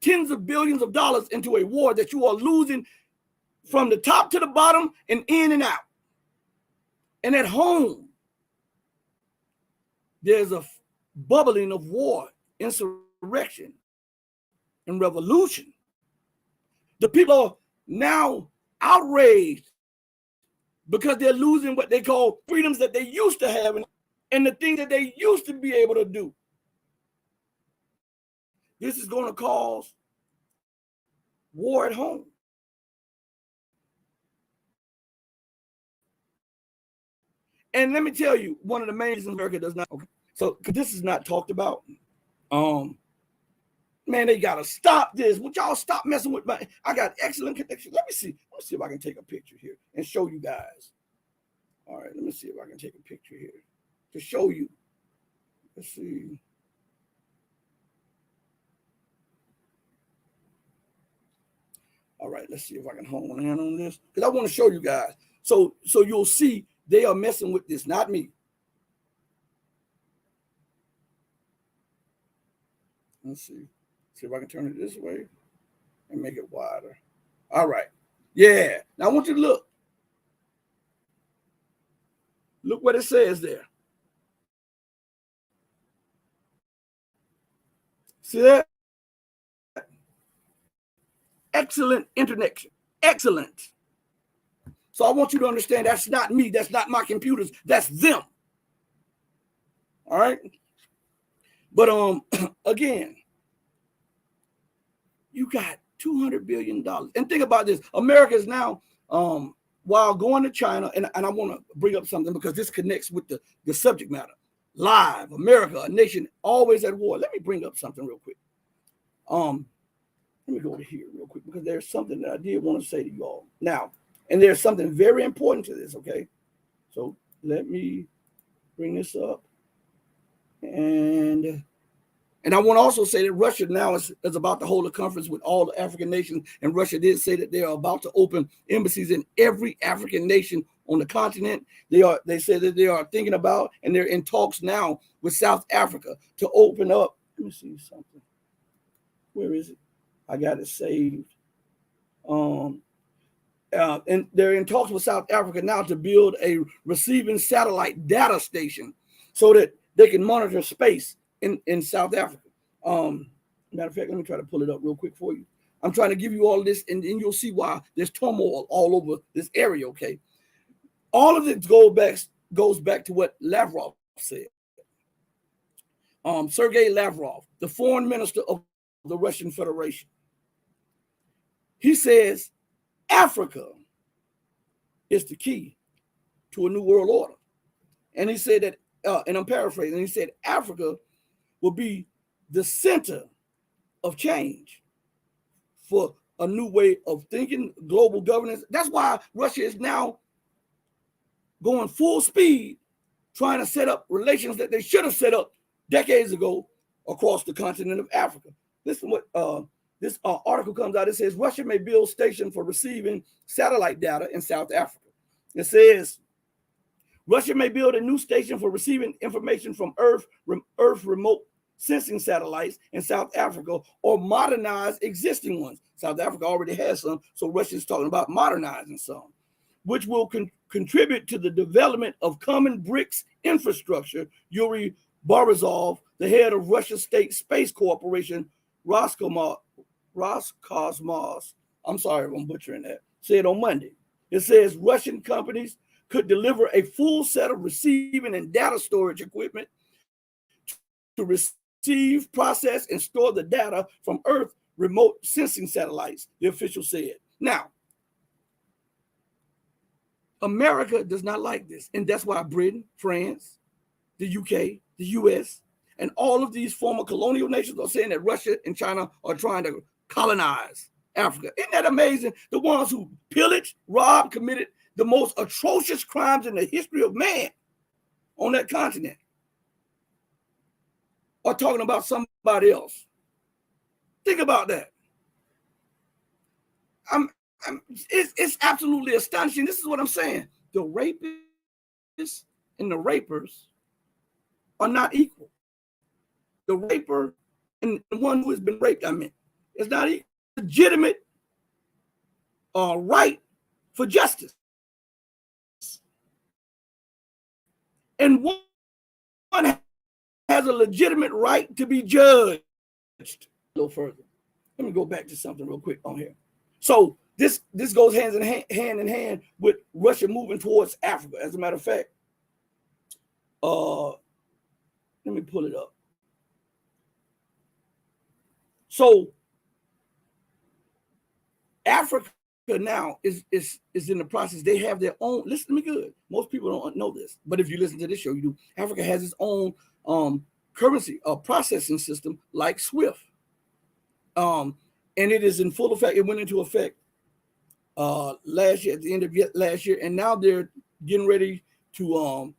tens of billions of dollars into a war that you are losing from the top to the bottom and in and out. And at home, there's a bubbling of war, insurrection, and revolution. The people are now outraged because they're losing what they call freedoms that they used to have and the things that they used to be able to do. This is going to cause war at home. And let me tell you, one of the main reasons America does not. Okay, so this is not talked about. Man, they gotta stop this. Would y'all stop messing with my? I got excellent connection. Let me see if I can take a picture here and show you guys. All right, let me see if I can take a picture here to show you. Let's see. All right, let's see if I can hone in on this because I want to show you guys. So you'll see they are messing with this, not me. Let's see if I can turn it this way and make it wider. All right, yeah. Now I want you to look. Look what it says there. See that? Excellent internet. Excellent. So I want you to understand that's not me. That's not my computers. That's them. All right. But again, you got $200 billion. And think about this. America is now, while going to China, and I want to bring up something because this connects with the subject matter. Live, America, a nation always at war. Let me bring up something real quick. Let me go over here real quick because there's something that I did want to say to you all. Now, and there's something very important to this, okay? So let me bring this up. And I want to also say that Russia now is about to hold a conference with all the African nations. And Russia did say that they are about to open embassies in every African nation on the continent. They said that they are thinking about, and they're in talks now with South Africa to open up. Let me see something. Where is it? I got it saved. And they're in talks with South Africa now to build a receiving satellite data station so that they can monitor space in South Africa. Matter of fact, let me try to pull it up real quick for you. I'm trying to give you all this, and then you'll see why there's turmoil all over this area, okay? All of it goes back to what Lavrov said. Sergei Lavrov, the foreign minister of the Russian Federation. He says Africa is the key to a new world order. And he said that, and I'm paraphrasing, he said Africa will be the center of change for a new way of thinking, global governance. That's why Russia is now going full speed, trying to set up relations that they should have set up decades ago across the continent of Africa. Listen what this article comes out. It says Russia may build station for receiving satellite data in South Africa. It says Russia may build a new station for receiving information from Earth remote sensing satellites in South Africa or modernize existing ones. South Africa already has some, so Russia's talking about modernizing some, which will contribute to the development of common BRICS infrastructure. Yuri Borisov, the head of Russia's state space corporation, Roscosmos, I'm sorry if I'm butchering that, said on Monday. It says Russian companies could deliver a full set of receiving and data storage equipment to receive, process, and store the data from Earth remote sensing satellites, the official said. Now, America does not like this, and that's why Britain, France, the UK, the US, and all of these former colonial nations are saying that Russia and China are trying to colonize Africa. Isn't that amazing? The ones who pillaged, robbed, committed the most atrocious crimes in the history of man on that continent are talking about somebody else. Think about that. It's absolutely astonishing. This is what I'm saying. The rapists and the rapers are not equal. the raper and the one who has been raped. I mean, it's not a legitimate right for justice. And one has a legitimate right to be judged. A little further. Let me go back to something real quick on here. So this goes hand in hand with Russia moving towards Africa. As a matter of fact, let me pull it up. So Africa now is in the process. They have their own. Listen to me good. Most people don't know this, but if you listen to this show, you do. Africa has its own currency processing system like SWIFT, and it is in full effect. It went into effect last year, at the end of last year, and now they're getting ready to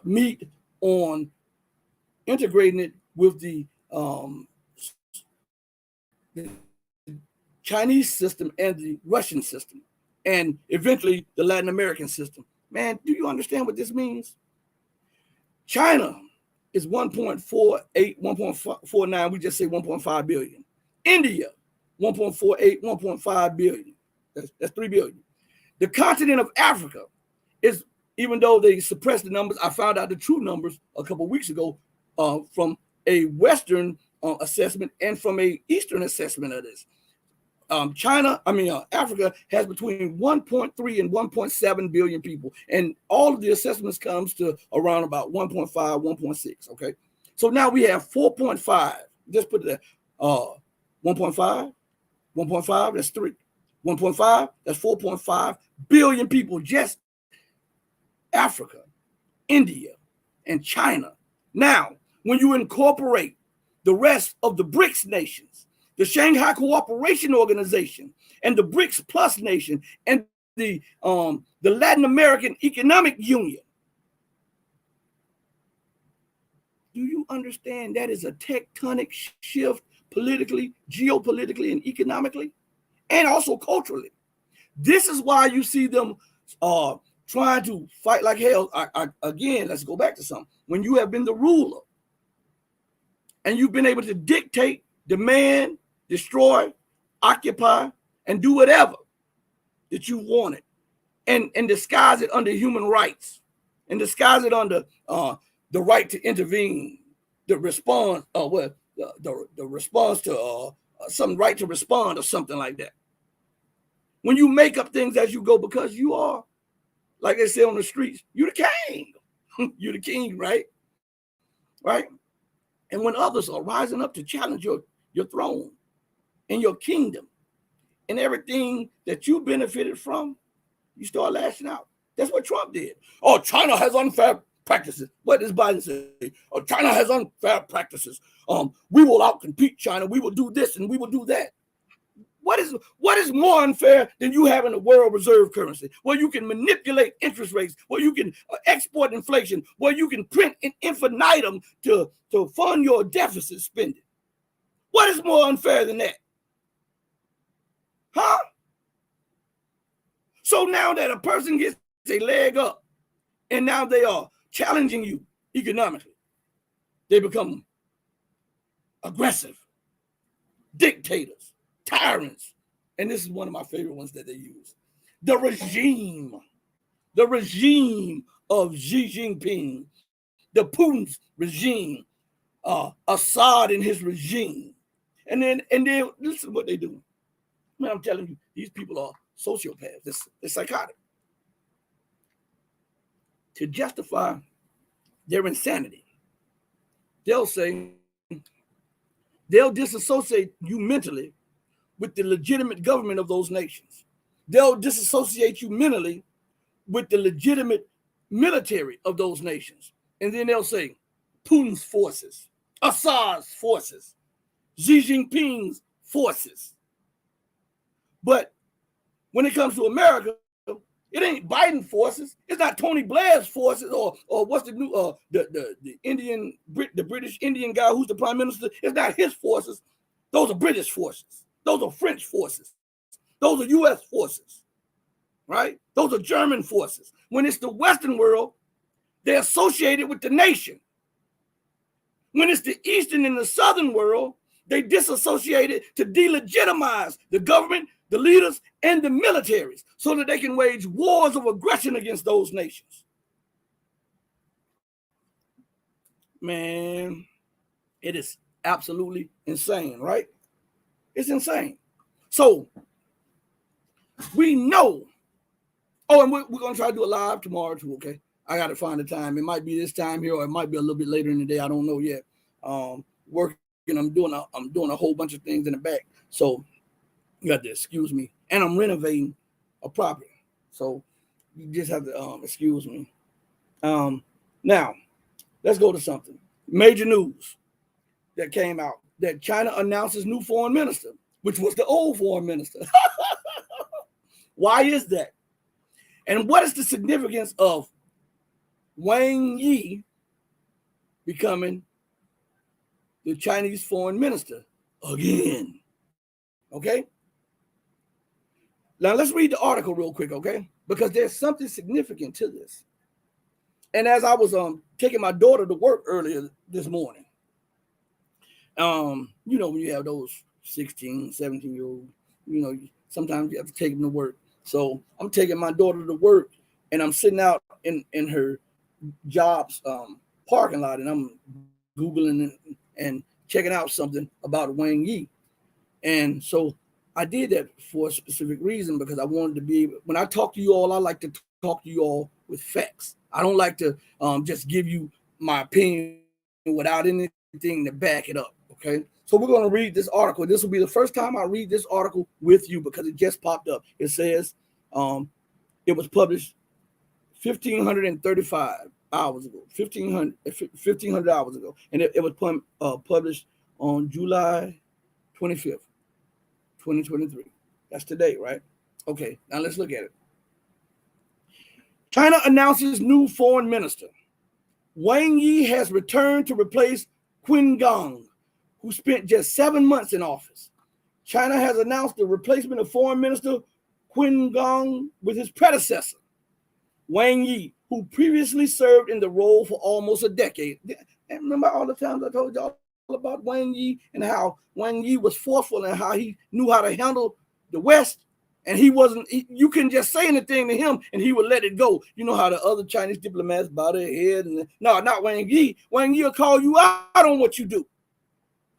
meet on integrating it with the Chinese system and the Russian system, and eventually the Latin American system. Man, do you understand what this means? China is 1.48, 1.49, we just say 1.5 billion. India, 1.48, 1.5 billion. That's 3 billion. The continent of Africa is, even though they suppressed the numbers, I found out the true numbers a couple of weeks ago from a Western assessment and from a Eastern assessment of this. Africa has between 1.3 and 1.7 billion people, and all of the assessments comes to around about 1.5, 1.6. Okay, so now we have 4.5. Just put it there. 1.5, 1.5. That's 3. 1.5. That's 4.5 billion people. Just Africa, India, and China. Now, when you incorporate the rest of the BRICS nations, the Shanghai Cooperation Organization, and the BRICS Plus nation, and the Latin American Economic Union. Do you understand that is a tectonic shift politically, geopolitically, and economically, and also culturally? This is why you see them trying to fight like hell. Again, let's go back to something. When you have been the ruler and you've been able to dictate, demand, destroy, occupy, and do whatever that you wanted, and disguise it under human rights, and disguise it under the right to intervene, the response, the response to some right to respond or something like that. When you make up things as you go, because you are, like they say on the streets, you're the king. You're the king, right? Right? And when others are rising up to challenge your throne and your kingdom and everything that you benefited from, you start lashing out. That's what Trump did. Oh, China has unfair practices. What does Biden say? Oh, China has unfair practices. We will outcompete China. We will do this and we will do that. What is more unfair than you having a world reserve currency where you can manipulate interest rates, where you can export inflation, where you can print an infinitum to fund your deficit spending? What is more unfair than that? Huh? So now that a person gets a leg up and now they are challenging you economically, they become aggressive, dictators, tyrants. And this is one of my favorite ones that they use. The regime of Xi Jinping, the Putin's regime, Assad and his regime. And then listen to what they do. Man, I'm telling you, these people are sociopaths. They're psychotic. To justify their insanity, they'll disassociate you mentally with the legitimate government of those nations. They'll disassociate you mentally with the legitimate military of those nations. And then they'll say Putin's forces, Assad's forces, Xi Jinping's forces. But when it comes to America, it ain't Biden forces. It's not Tony Blair's forces or what's the new the British Indian guy who's the prime minister. It's not his forces. Those are British forces. Those are French forces. Those are U.S. forces, right? Those are German forces. When it's the Western world, they're associated with the nation. When it's the Eastern and the Southern world, they disassociated to delegitimize the government, the leaders, and the militaries so that they can wage wars of aggression against those nations. Man, it is absolutely insane, right? It's insane. So we know. Oh, and we're going to try to do a live tomorrow too, okay? I got to find the time. It might be this time here, or it might be a little bit later in the day. I don't know yet. Working, I'm doing a whole bunch of things in the back. So you got to excuse me. And I'm renovating a property. So you just have to excuse me. Now, let's go to something. Major news that came out that China announces new foreign minister, which was the old foreign minister. Why is that? And what is the significance of Wang Yi becoming the Chinese foreign minister again? Okay? Now let's read the article real quick, okay? Because there's something significant to this. And as I was taking my daughter to work earlier this morning, you know, when you have those 16, 17-year-old, you know, sometimes you have to take them to work. So I'm taking my daughter to work, and I'm sitting out in her job's parking lot, and I'm Googling and checking out something about Wang Yi. And so I did that for a specific reason, because I wanted to be able, when I talk to you all, I like to talk to you all with facts. I don't like to just give you my opinion without anything to back it up, okay? So we're going to read this article. This will be the first time I read this article with you because it just popped up. It says it was published 1,535 hours ago, 1,500 hours ago. And it was published on July 25th, 2023. That's today, right? Okay, now let's look at it. China announces new foreign minister. Wang Yi has returned to replace Qin Gang, who spent just 7 months in office. China has announced the replacement of Foreign Minister Qin Gang with his predecessor, Wang Yi, who previously served in the role for almost a decade. And remember all the times I told y'all about Wang Yi and how Wang Yi was forceful and how he knew how to handle the West, and you couldn't just say anything to him and he would let it go. You know how the other Chinese diplomats bow their head and no, not Wang Yi. Wang Yi will call you out on what you do.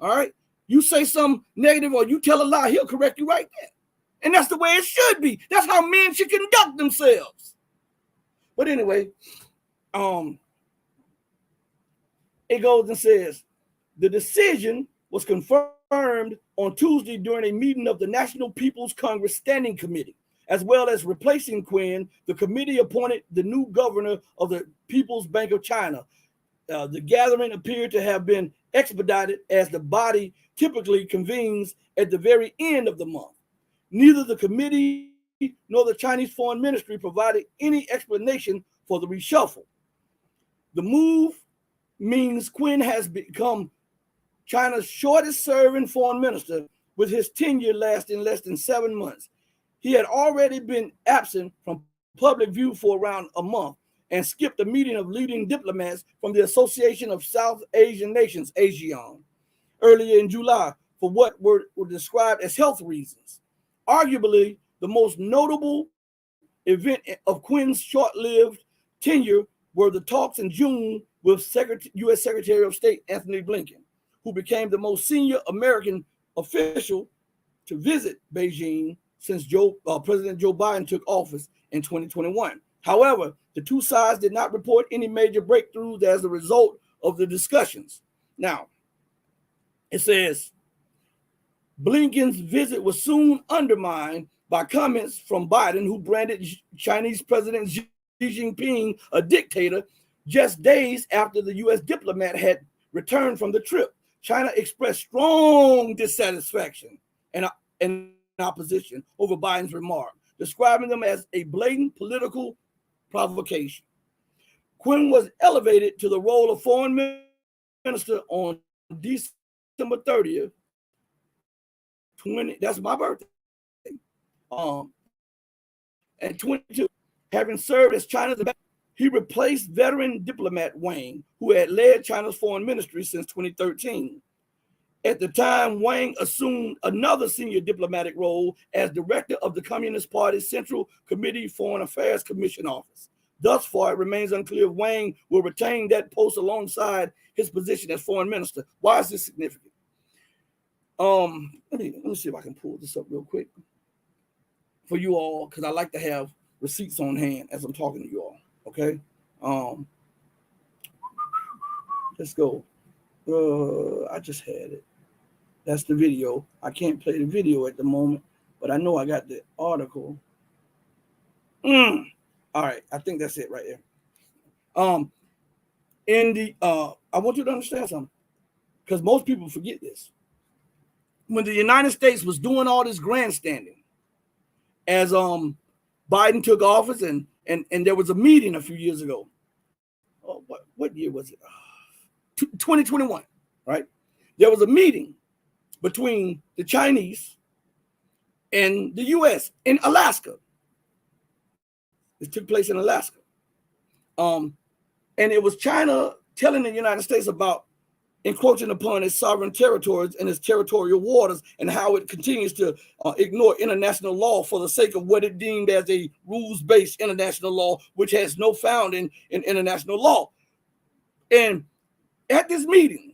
All right, you say something negative or you tell a lie, he'll correct you right there. And that's the way it should be. That's how men should conduct themselves. But anyway, it goes and says, the decision was confirmed on Tuesday during a meeting of the National People's Congress Standing Committee. As well as replacing Qin, the committee appointed the new governor of the People's Bank of China. The gathering appeared to have been expedited as the body typically convenes at the very end of the month. Neither the committee nor the Chinese Foreign Ministry provided any explanation for the reshuffle. The move means Qin has become China's shortest serving foreign minister, with his tenure lasting less than 7 months. He had already been absent from public view for around a month and skipped a meeting of leading diplomats from the Association of South Asian Nations, ASEAN, earlier in July for what were described as health reasons. Arguably, the most notable event of Qin's short-lived tenure were the talks in June with U.S. Secretary of State Anthony Blinken, who became the most senior American official to visit Beijing since President Joe Biden took office in 2021. However, the two sides did not report any major breakthroughs as a result of the discussions. Now, it says, Blinken's visit was soon undermined by comments from Biden, who branded Chinese President Xi Jinping a dictator just days after the U.S. diplomat had returned from the trip. China expressed strong dissatisfaction and opposition over Biden's remark, describing them as a blatant political provocation. Qin was elevated to the role of foreign minister on December 30th, that's my birthday, and 22, having served as China's ambassador He replaced veteran diplomat Wang, who had led China's foreign ministry since 2013. At the time, Wang assumed another senior diplomatic role as director of the Communist Party's Central Committee Foreign Affairs Commission office. Thus far, it remains unclear if Wang will retain that post alongside his position as foreign minister. Why is this significant? Let me see if I can pull this up real quick for you all, because I like to have receipts on hand as I'm talking to you all. Okay. Let's go. I just had it. That's the video. I can't play the video at the moment, but I know I got the article. All right, I think that's it right there. I want you to understand something, because most people forget this. When the United States was doing all this grandstanding, as Biden took office, and there was a meeting a few years ago. Oh, what year was it? 2021, right? There was a meeting between the Chinese and the U.S. in Alaska. It took place in Alaska. And it was China telling the United States about encroaching upon its sovereign territories and its territorial waters, and how it continues to ignore international law for the sake of what it deemed as a rules-based international law, which has no founding in international law. And at this meeting,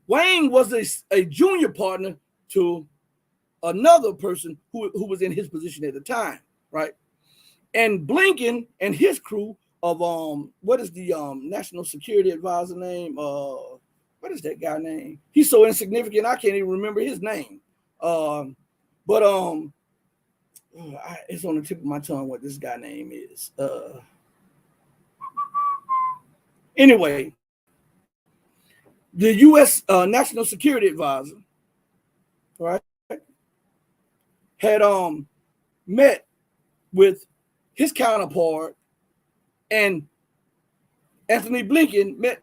Wang was a junior partner to another person who was in his position at the time, right? And Blinken and his crew of what is the national security advisor name? What is that guy name? He's so insignificant I can't even remember his name. It's on the tip of my tongue what this guy name is. Anyway, the U.S. National Security Advisor, right, had met with his counterpart, and Anthony Blinken met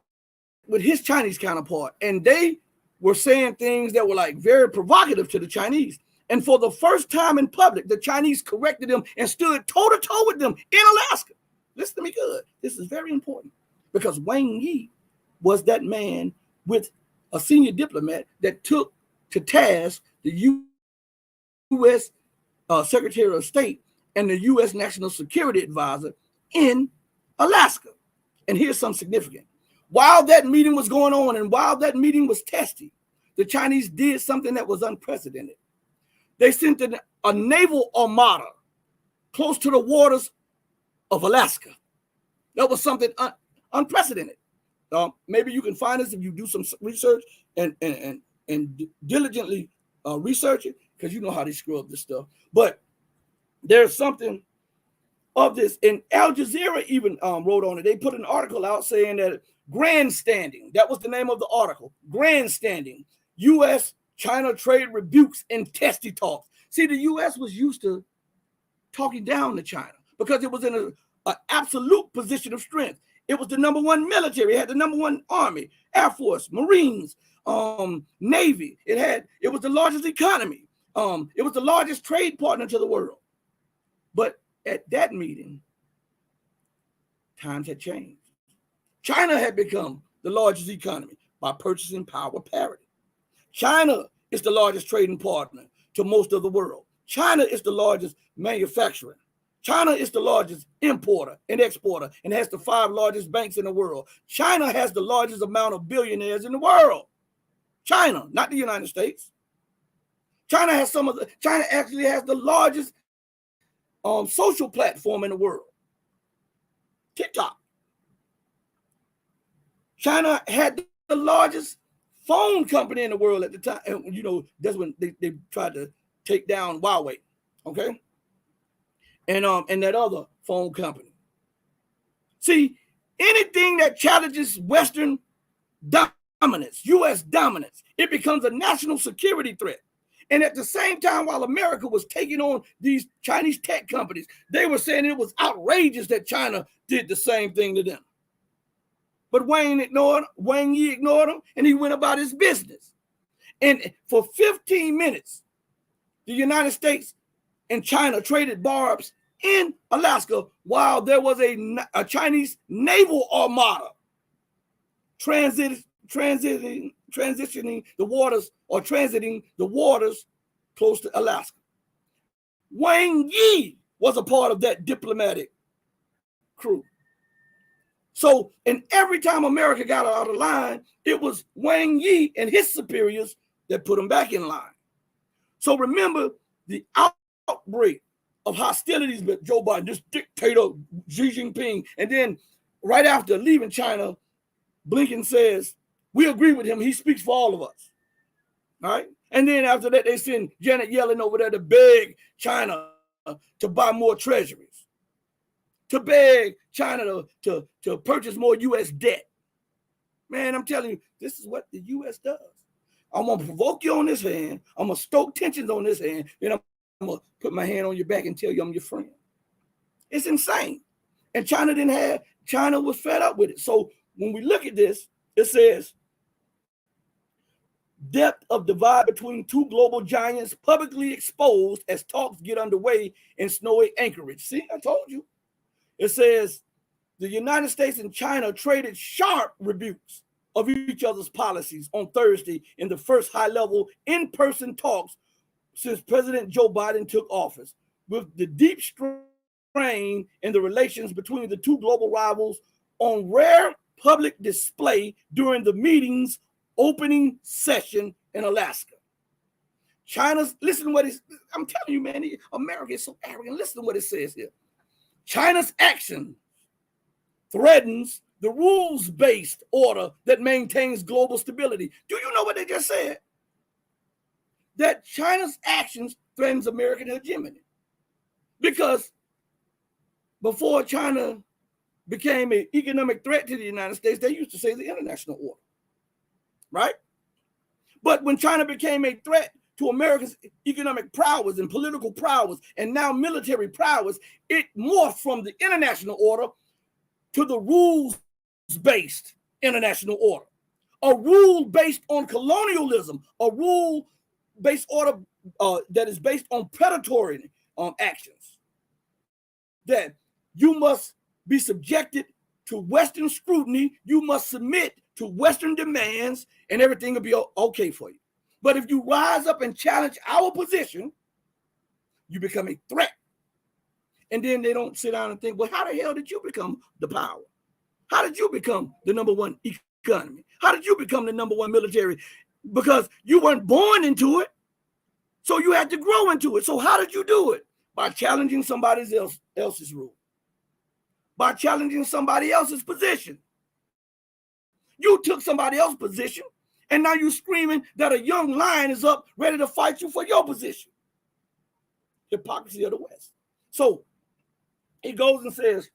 with his Chinese counterpart, and they were saying things that were like very provocative to the Chinese. And for the first time in public, the Chinese corrected them and stood toe-to-toe with them in Alaska. Listen to me good. This is very important, because Wang Yi was that man with a senior diplomat that took to task the U.S. Secretary of State and the U.S. National Security Advisor in Alaska. And here's something significant. While that meeting was going on and while that meeting was testy, the Chinese did something that was unprecedented. They sent a naval armada close to the waters of Alaska. That was something unprecedented. Maybe you can find this if you do some research and diligently research it, because you know how they screw up this stuff. But there's something of this, and Al Jazeera even wrote on it. They put an article out saying that grandstanding, that was the name of the article, grandstanding, U.S.-China trade rebukes and testy talks. See, the U.S. was used to talking down to China because it was in an absolute position of strength. It was the number one military. It had the number one army, Air Force, Marines, Navy. It was the largest economy. It was the largest trade partner to the world. But at that meeting, times had changed. China had become the largest economy by purchasing power parity. China is the largest trading partner to most of the world. China is the largest manufacturer. China is the largest importer and exporter and has the 5 largest banks in the world. China has the largest amount of billionaires in the world. China, not the United States. China actually has the largest social platform in the world. TikTok. China had the largest phone company in the world at the time. And, you know, that's when they tried to take down Huawei. Okay. And that other phone company. See, anything that challenges Western dominance, U.S. dominance, it becomes a national security threat. And at the same time, while America was taking on these Chinese tech companies, they were saying it was outrageous that China did the same thing to them. But Wang Yi ignored him, and he went about his business. And for 15 minutes, the United States and China traded barbs in Alaska while there was a Chinese naval armada transitioning the waters or transiting the waters close to Alaska. Wang Yi was a part of that diplomatic crew. So, and every time America got out of line, it was Wang Yi and his superiors that put them back in line. So remember the outbreak of hostilities with Joe Biden, this dictator Xi Jinping, and then right after leaving China, Blinken says, we agree with him. He speaks for all of us. All right. And then after that, they send Janet Yellen over there to beg China to buy more treasuries, to beg China to purchase more U.S. debt. Man, I'm telling you, this is what the U.S. does. I'm going to provoke you on this hand. I'm going to stoke tensions on this hand. Then I'm going to put my hand on your back and tell you I'm your friend. It's insane. And China was fed up with it. So when we look at this, it says, depth of divide between two global giants publicly exposed as talks get underway in snowy Anchorage. See, I told you. It says the United States and China traded sharp rebukes of each other's policies on Thursday in the first high-level in-person talks since President Joe Biden took office, with the deep strain in the relations between the two global rivals on rare public display during the meeting's opening session in Alaska. Listen to what I'm telling you, man, America is so arrogant. Listen to what it says here. China's action threatens the rules-based order that maintains global stability. Do you know what they just said? That China's actions threatens American hegemony. Because before China became an economic threat to the United States, they used to say the international order, right? But when China became a threat to America's economic prowess and political prowess and now military prowess, it morphed from the international order to the rules-based international order. A rule based on colonialism, a rule-based order that is based on predatory actions. That you must be subjected to Western scrutiny, you must submit to Western demands, and everything will be okay for you. But if you rise up and challenge our position, you become a threat. And then they don't sit down and think, well, how the hell did you become the power? How did you become the number one economy? How did you become the number one military? Because you weren't born into it, so you had to grow into it. So how did you do it? By challenging somebody else's rule. By challenging somebody else's position. You took somebody else's position, and now you're screaming that a young lion is up ready to fight you for your position. Hypocrisy of the West. So it goes and says,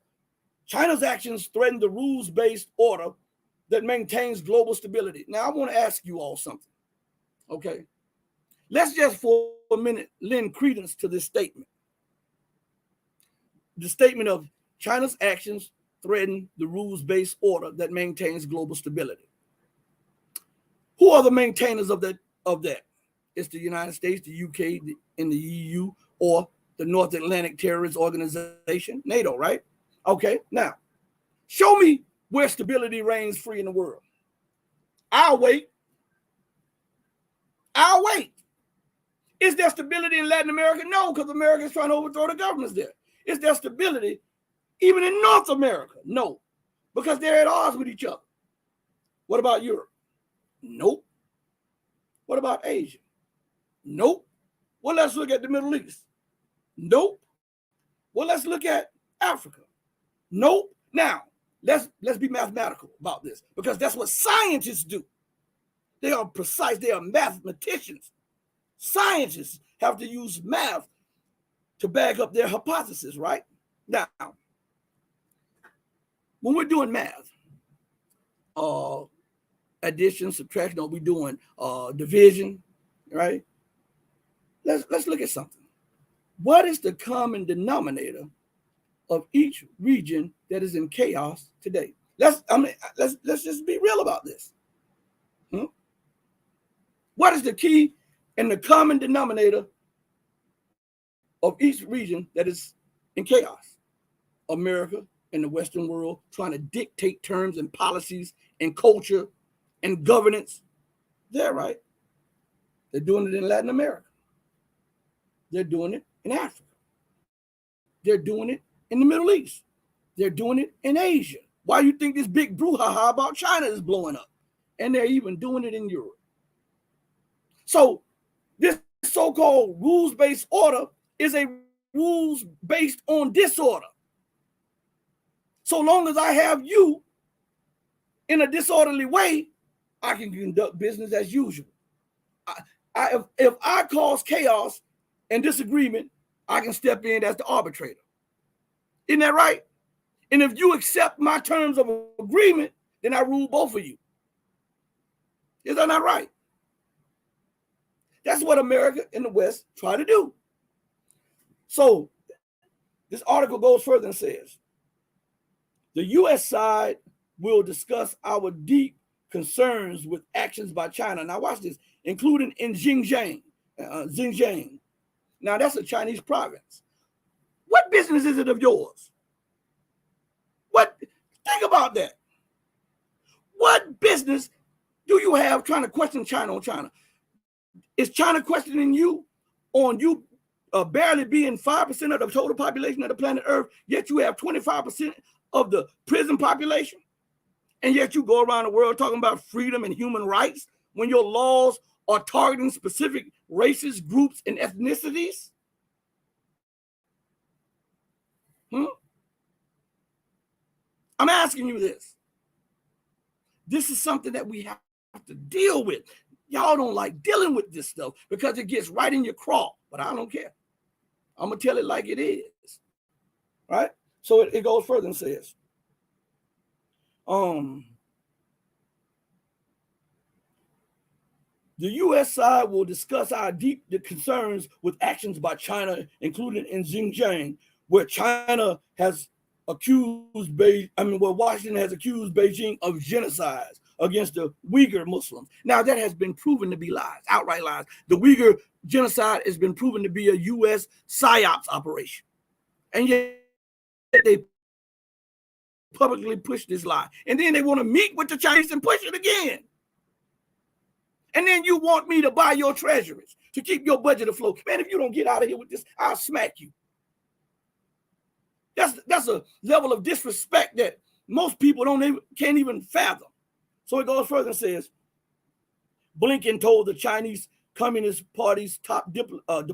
China's actions threaten the rules-based order that maintains global stability. Now, I want to ask you all something, okay? Let's just for a minute lend credence to this statement. The statement of China's actions threaten the rules-based order that maintains global stability. Who are the maintainers of that? It's the United States, the UK, and the EU, or the North Atlantic Terrorist Organization, NATO, right? Okay, now, show me where stability reigns free in the world. I'll wait. Is there stability in Latin America? No, because America is trying to overthrow the governments there. Is there stability even in North America? No, because they're at odds with each other. What about Europe? Nope. What about Asia? Nope. Well, let's look at the Middle East. Nope. Well, let's look at Africa. Nope. Now, let's be mathematical about this, because that's what scientists do. They are precise. They are mathematicians. Scientists have to use math to back up their hypothesis, right? Now, when we're doing math, addition, subtraction, or we're doing division, right? Let's look at something. What is the common denominator of each region that is in chaos today? Let's just be real about this. What is the key and the common denominator of each region that is in chaos. America and the Western world trying to dictate terms and policies and culture and governance. They're right. They're doing it in Latin America. They're doing it in Africa. They're doing it in the Middle East. They're doing it in Asia. Why do you think this big brouhaha about China is blowing up? And they're even doing it in Europe. So this so-called rules-based order is a rules based on disorder. So long as I have you in a disorderly way, I can conduct business as usual. If I cause chaos and disagreement, I can step in as the arbitrator. Isn't that right? And if you accept my terms of agreement, then I rule both of you. Is that not right? That's what America and the West try to do. So this article goes further and says, the U.S. side will discuss our deep concerns with actions by China. Now watch this, including in Xinjiang. Now that's a Chinese province. What business is it of yours? Think about that. What business do you have trying to question China on China? Is China questioning you on you barely being 5% of the total population of the planet Earth, yet you have 25% of the prison population? And yet you go around the world talking about freedom and human rights when your laws are targeting specific races, groups, and ethnicities? I'm asking you this. This is something that we have to deal with. Y'all don't like dealing with this stuff because it gets right in your craw, but I don't care. I'm going to tell it like it is, right? So it goes further and says, the U.S. side will discuss our deep concerns with actions by China, including in Xinjiang, where China has Washington has accused Beijing of genocide against the Uyghur Muslims. Now that has been proven to be lies, outright lies. The Uyghur genocide has been proven to be a U.S. psyops operation. And yet they publicly push this lie. And then they want to meet with the Chinese and push it again. And then you want me to buy your treasuries to keep your budget afloat. Man, if you don't get out of here with this, I'll smack you. That's a level of disrespect that most people can't even fathom. So it goes further and says, Blinken told the Chinese Communist Party's top I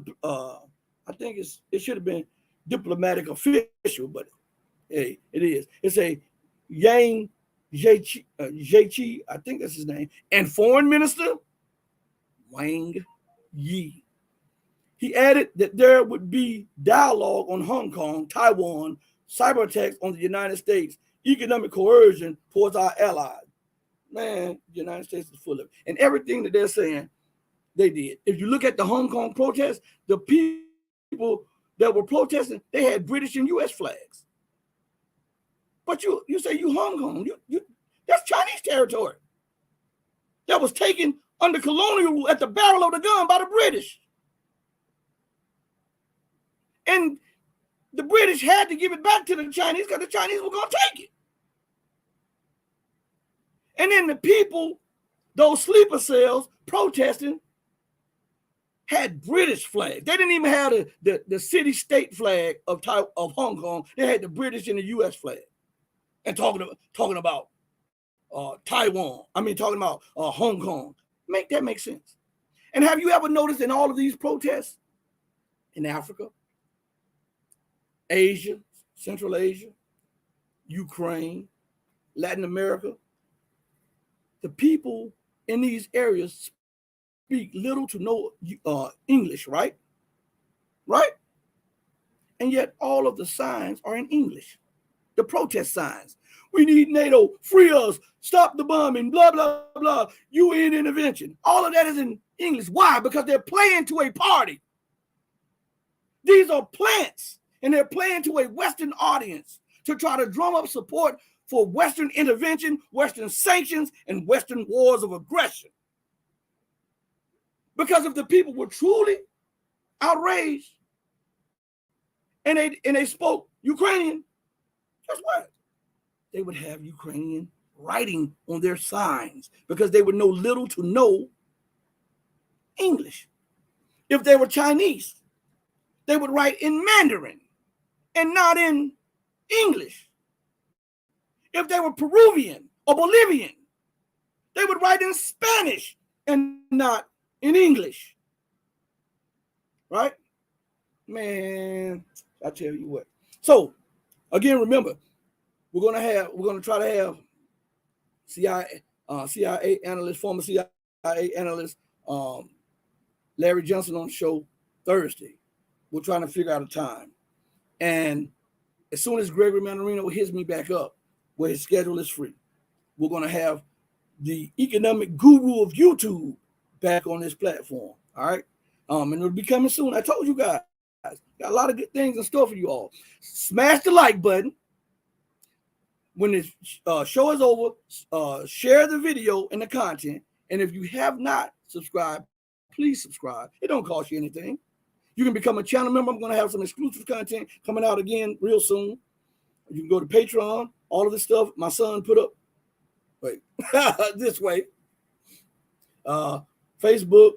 think it should have been diplomatic official, but hey, it is. It's a Yang Jiechi, I think that's his name, and Foreign Minister Wang Yi. He added that there would be dialogue on Hong Kong, Taiwan, cyber attacks on the United States, economic coercion towards our allies. Man, the United States is full of it. And everything that they're saying, they did. If you look at the Hong Kong protests, the people that were protesting, they had British and U.S. flags. But you say you Hong Kong, that's Chinese territory. That was taken under colonial rule at the barrel of the gun by the British. And the British had to give it back to the Chinese because the Chinese were going to take it. And then the people, those sleeper cells protesting, had British flags. They didn't even have the city-state flag of Hong Kong. They had the British and the U.S. flag. And talking about Taiwan. Talking about Hong Kong. Make that make sense. And have you ever noticed in all of these protests in Africa, Asia, Central Asia, Ukraine, Latin America, the people in these areas speak little to no English, right? Right? And yet all of the signs are in English. The protest signs. We need NATO, free us, stop the bombing, blah, blah, blah, UN intervention. All of that is in English. Why? Because they're playing to a party. These are plants, and they're playing to a Western audience to try to drum up support for Western intervention, Western sanctions, and Western wars of aggression. Because if the people were truly outraged and they spoke Ukrainian, guess what? They would have Ukrainian writing on their signs because they would know little to no English. If they were Chinese, they would write in Mandarin and not in English. If they were Peruvian or Bolivian, they would write in Spanish and not in English. Right? Man, I tell you what. So, again, remember, we're gonna try to have CIA analyst, former CIA analyst, Larry Johnson on the show Thursday. We're trying to figure out a time. And as soon as Gregory Manarino hits me back up, where his schedule is free, we're going to have the economic guru of YouTube back on this platform. All right. And it'll be coming soon. I told you guys, got a lot of good things in store for you all. Smash the like button. When the show is over, share the video and the content. And if you have not subscribed, please subscribe. It don't cost you anything. You can become a channel member. I'm going to have some exclusive content coming out again real soon. You can go to Patreon. All of this stuff my son put up. Wait, this way. Facebook.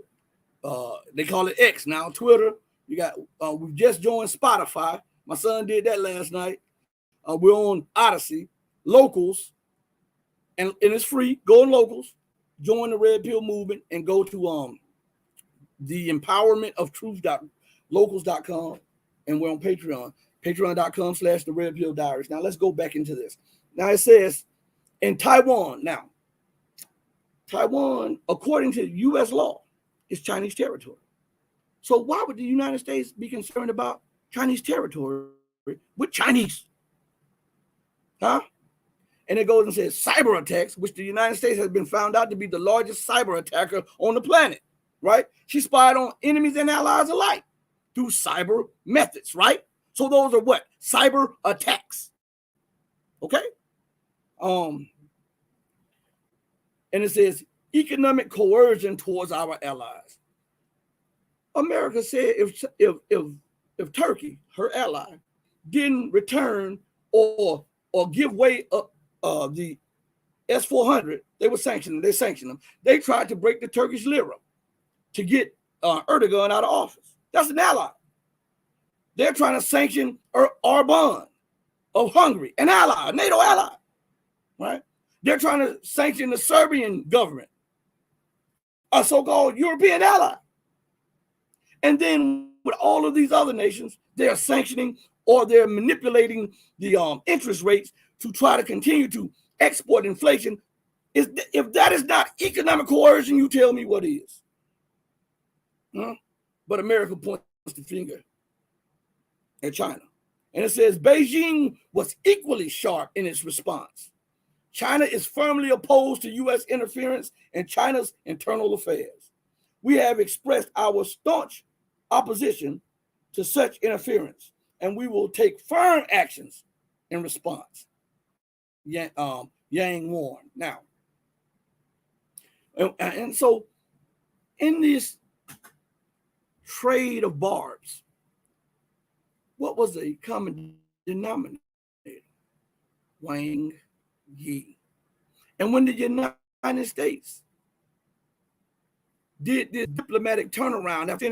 They call it X now. Twitter. You got. We just joined Spotify. My son did that last night. We're on Odyssey, Locals, and it's free. Go on Locals. Join the Red Pill movement and go to the empowerment of truth.locals.com, and we're on Patreon, patreon.com/the Red Pill Diaries. Now let's go back into this. Now it says in Taiwan, now Taiwan, according to U.S. law, is Chinese territory. So why would the United States be concerned about Chinese territory with Chinese? Huh? And it goes and says cyber attacks, which the United States has been found out to be the largest cyber attacker on the planet, right? She spied on enemies and allies alike through cyber methods, right? So those are what? Cyber attacks. Okay? And it says economic coercion towards our allies. America said if Turkey, her ally, didn't return or give way the S-400, they would sanction them. They sanctioned them. They tried to break the Turkish lira to get Erdogan out of office. That's an ally. They're trying to sanction Orban of Hungary, an ally, a NATO ally, right? They're trying to sanction the Serbian government, a so-called European ally. And then with all of these other nations, they are sanctioning or they're manipulating the interest rates to try to continue to export inflation. If that is not economic coercion, you tell me what is. Huh? But America points the finger at China. And it says Beijing was equally sharp in its response. China is firmly opposed to U.S. interference in China's internal affairs. We have expressed our staunch opposition to such interference, and we will take firm actions in response. Yang warned. Now, and so in this trade of barbs, what was the common denominator? Wang Yi. And when the United States did this diplomatic turnaround after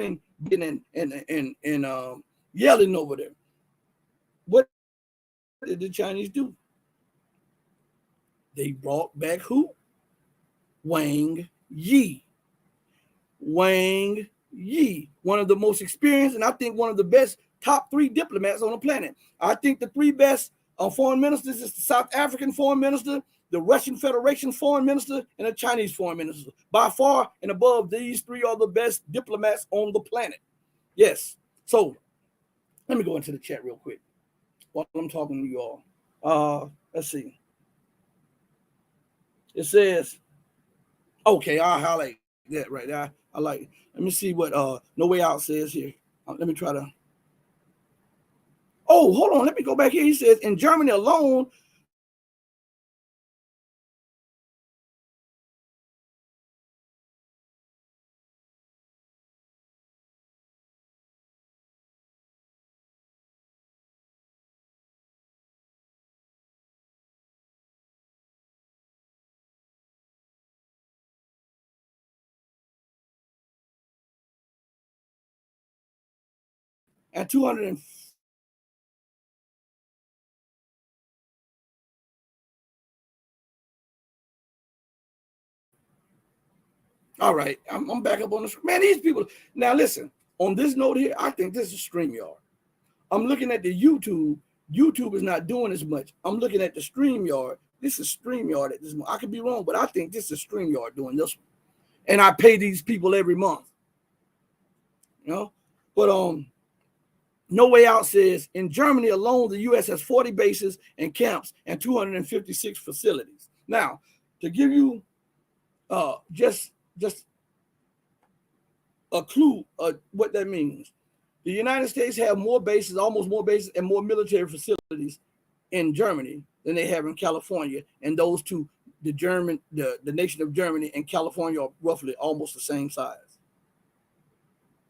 yelling over there, what did the Chinese do? They brought back who? Wang Yi. Wang Yi, one of the most experienced and I think one of the best top 3 diplomats on the planet. I think the 3 best foreign ministers is the South African foreign minister, the Russian Federation foreign minister, and the Chinese foreign minister. By far and above, these 3 are the best diplomats on the planet. Yes. So let me go into the chat real quick while I'm talking to you all. Let's see. It says, okay, I'll highlight that right there. I like it. Let me see what No Way Out says here. Let me try to. Oh, hold on. Let me go back here. He says in Germany alone, and 200. All right, I'm back up on the screen. Man, these people. Now listen, on this note here, I think this is StreamYard. I'm looking at the YouTube. YouTube is not doing as much. I'm looking at the StreamYard. This is StreamYard at this moment. I could be wrong, but I think this is StreamYard doing this one. And I pay these people every month. You know? But No Way Out says, in Germany alone, the U.S. has 40 bases and camps and 256 facilities. Now, to give you just a clue of what that means, the United States have more bases, almost more bases, and more military facilities in Germany than they have in California. And those two, the nation of Germany and California, are roughly almost the same size.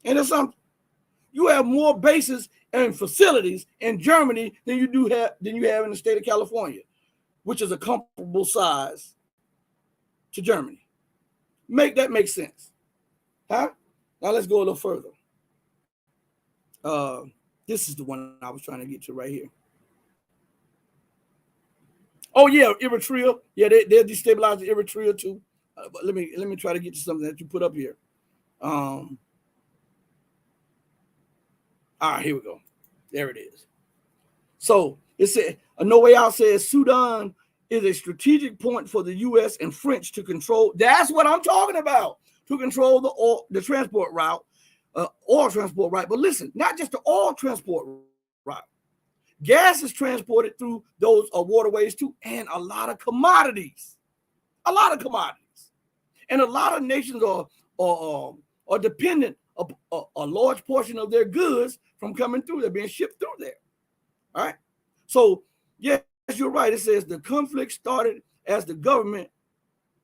And it's something. You have more bases and facilities in Germany than you have in the state of California, which is a comparable size to Germany. Make that make sense? Huh? Now let's go a little further. This is the one I was trying to get to right here. Oh yeah, Eritrea. Yeah, they're destabilizing Eritrea too. But let me try to get to something that you put up here. All right, here we go. There it is. So it said, No Way Out says Sudan is a strategic point for the U.S. and French to control. That's what I'm talking about. To control the transport route, oil transport route. But listen, not just the oil transport route. Gas is transported through those waterways too, and a lot of commodities. A lot of commodities. And a lot of nations are dependent on a large portion of their goods from coming through. They're being shipped through there. All right. So, yes, you're right. It says the conflict started as the government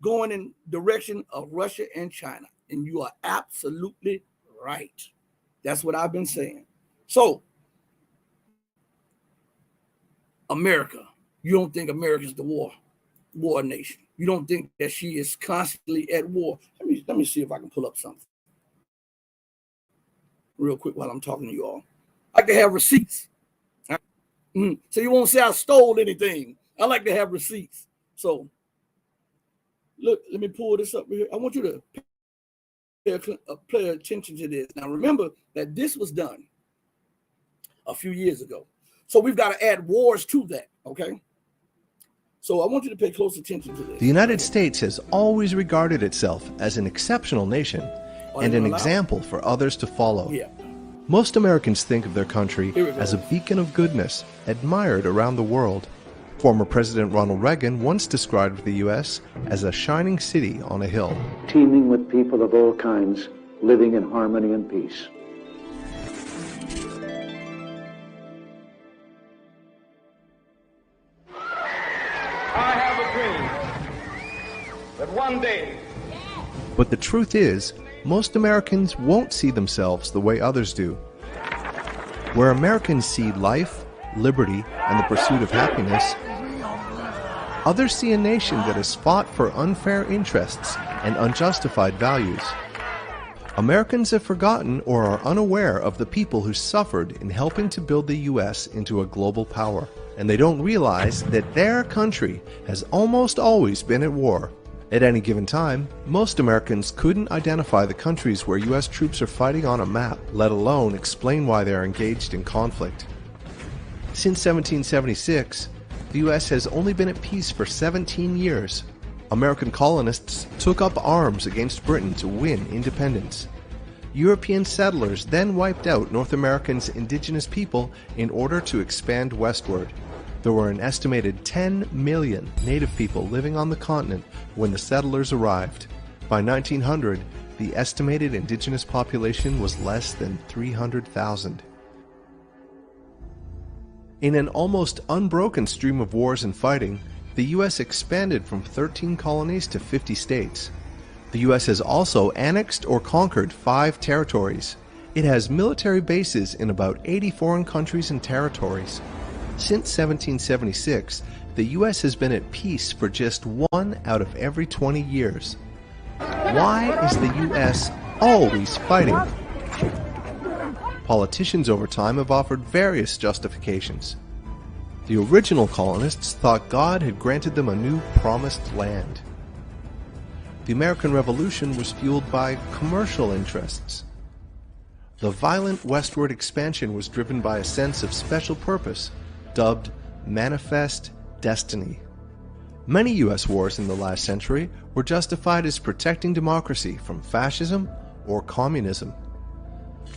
going in direction of Russia and China. And you are absolutely right. That's what I've been saying. So, America, you don't think America's the war nation. You don't think that she is constantly at war. Let me see if I can pull up something real quick while I'm talking to you all. I like to have receipts. So you won't say I stole anything. I like to have receipts. So look, let me pull this up here. I want you to pay attention to this. Now remember that this was done a few years ago. So we've got to add wars to that, okay? So I want you to pay close attention to this. The United States has always regarded itself as an exceptional nation and an example for others to follow. Yeah. Most Americans think of their country as a beacon of goodness, admired around the world. Former President Ronald Reagan once described the U.S. as a shining city on a hill. Teeming with people of all kinds, living in harmony and peace. I have a dream that one day. But the truth is, most Americans won't see themselves the way others do. Where Americans see life, liberty, and the pursuit of happiness, others see a nation that has fought for unfair interests and unjustified values. Americans have forgotten or are unaware of the people who suffered in helping to build the U.S. into a global power, and they don't realize that their country has almost always been at war. At any given time, most Americans couldn't identify the countries where U.S. troops are fighting on a map, let alone explain why they are engaged in conflict. Since 1776, the U.S. has only been at peace for 17 years. American colonists took up arms against Britain to win independence. European settlers then wiped out North America's indigenous people in order to expand westward. There were an estimated 10 million native people living on the continent when the settlers arrived. By 1900, the estimated indigenous population was less than 300,000. In an almost unbroken stream of wars and fighting, the U.S. expanded from 13 colonies to 50 states. The U.S. has also annexed or conquered 5 territories. It has military bases in about 80 foreign countries and territories. Since 1776, the U.S. has been at peace for just 1 out of every 20 years. Why is the U.S. always fighting? Politicians over time have offered various justifications. The original colonists thought God had granted them a new promised land. The American Revolution was fueled by commercial interests. The violent westward expansion was driven by a sense of special purpose, dubbed manifest destiny. Many U.S. wars in the last century were justified as protecting democracy from fascism or communism.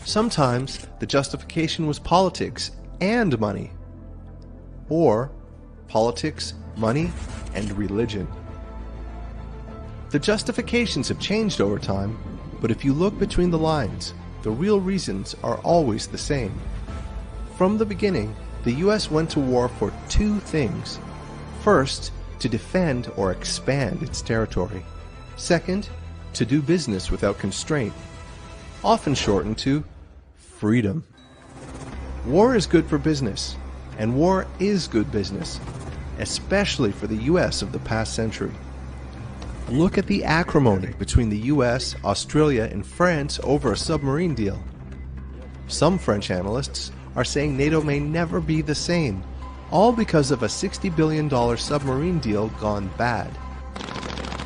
Sometimes the justification was politics and money, or politics, money, and religion. The justifications have changed over time, but if you look between the lines, the real reasons are always the same. From the beginning, the U.S. went to war for two things. First, to defend or expand its territory. Second, to do business without constraint, often shortened to freedom. War is good for business, and war is good business, especially for the U.S. of the past century. Look at the acrimony between the U.S., Australia, and France over a submarine deal. Some French analysts are saying NATO may never be the same, all because of a $60 billion submarine deal gone bad.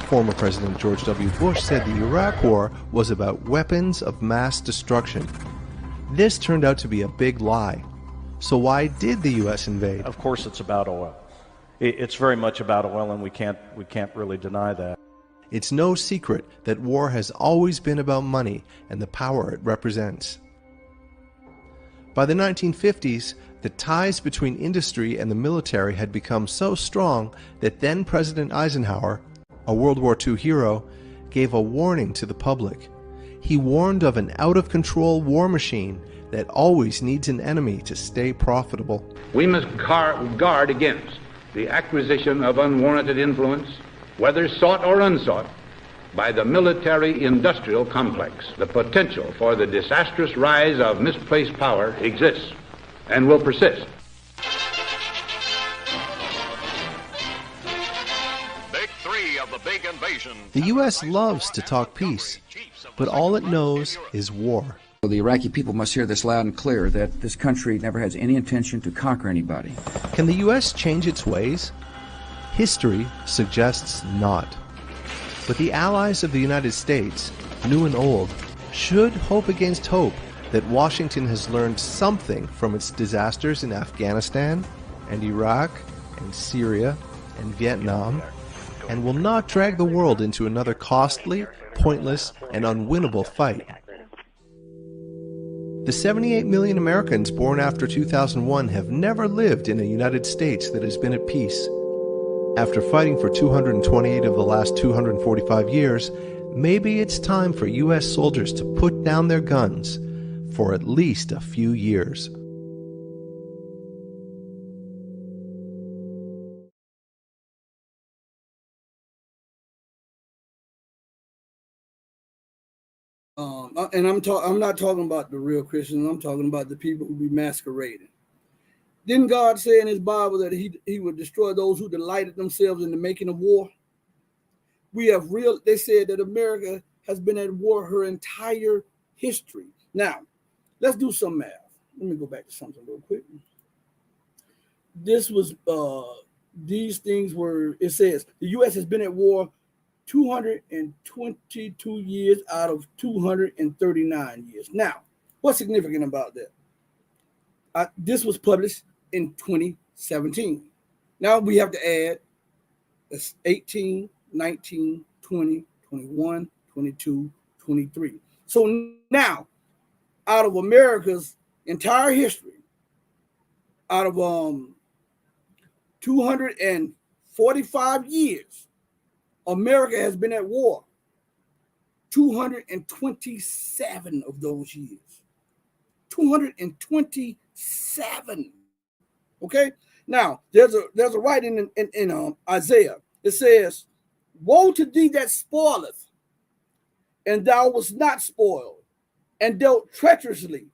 Former President George W. Bush said the Iraq War was about weapons of mass destruction. This turned out to be a big lie. So why did the U.S. invade? Of course it's about oil. It's very much about oil, and we can't really deny that. It's no secret that war has always been about money and the power it represents. By the 1950s, the ties between industry and the military had become so strong that then President Eisenhower, a World War II hero, gave a warning to the public. He warned of an out-of-control war machine that always needs an enemy to stay profitable. We must guard against the acquisition of unwarranted influence, whether sought or unsought, by the military-industrial complex. The potential for the disastrous rise of misplaced power exists and will persist. Big three of the big invasion. The U.S. loves to talk peace, but all it knows is war. The Iraqi people must hear this loud and clear, that this country never has any intention to conquer anybody. Can the U.S. change its ways? History suggests not. But the allies of the United States, new and old, should hope against hope that Washington has learned something from its disasters in Afghanistan and Iraq and Syria and Vietnam, and will not drag the world into another costly, pointless, and unwinnable fight. The 78 million Americans born after 2001 have never lived in a United States that has been at peace. After fighting for 228 of the last 245 years, maybe it's time for U.S. soldiers to put down their guns for at least a few years. And I'm not talking about the real Christians. I'm talking about the people who be masquerading. Didn't God say in his Bible that he would destroy those who delighted themselves in the making of war? They said that America has been at war her entire history. Now, let's do some math. Let me go back to something real quick. It says the U.S. has been at war 222 years out of 239 years. Now, what's significant about that? This was published in 2017. Now we have to add 18, 19, 20, 21, 22, 23. So now, out of America's entire history, out of 245 years, America has been at war 227 of those years. 227. Okay? Now, there's a writing in Isaiah. It says, "Woe to thee that spoileth, and thou wast not spoiled, and dealt treacherously,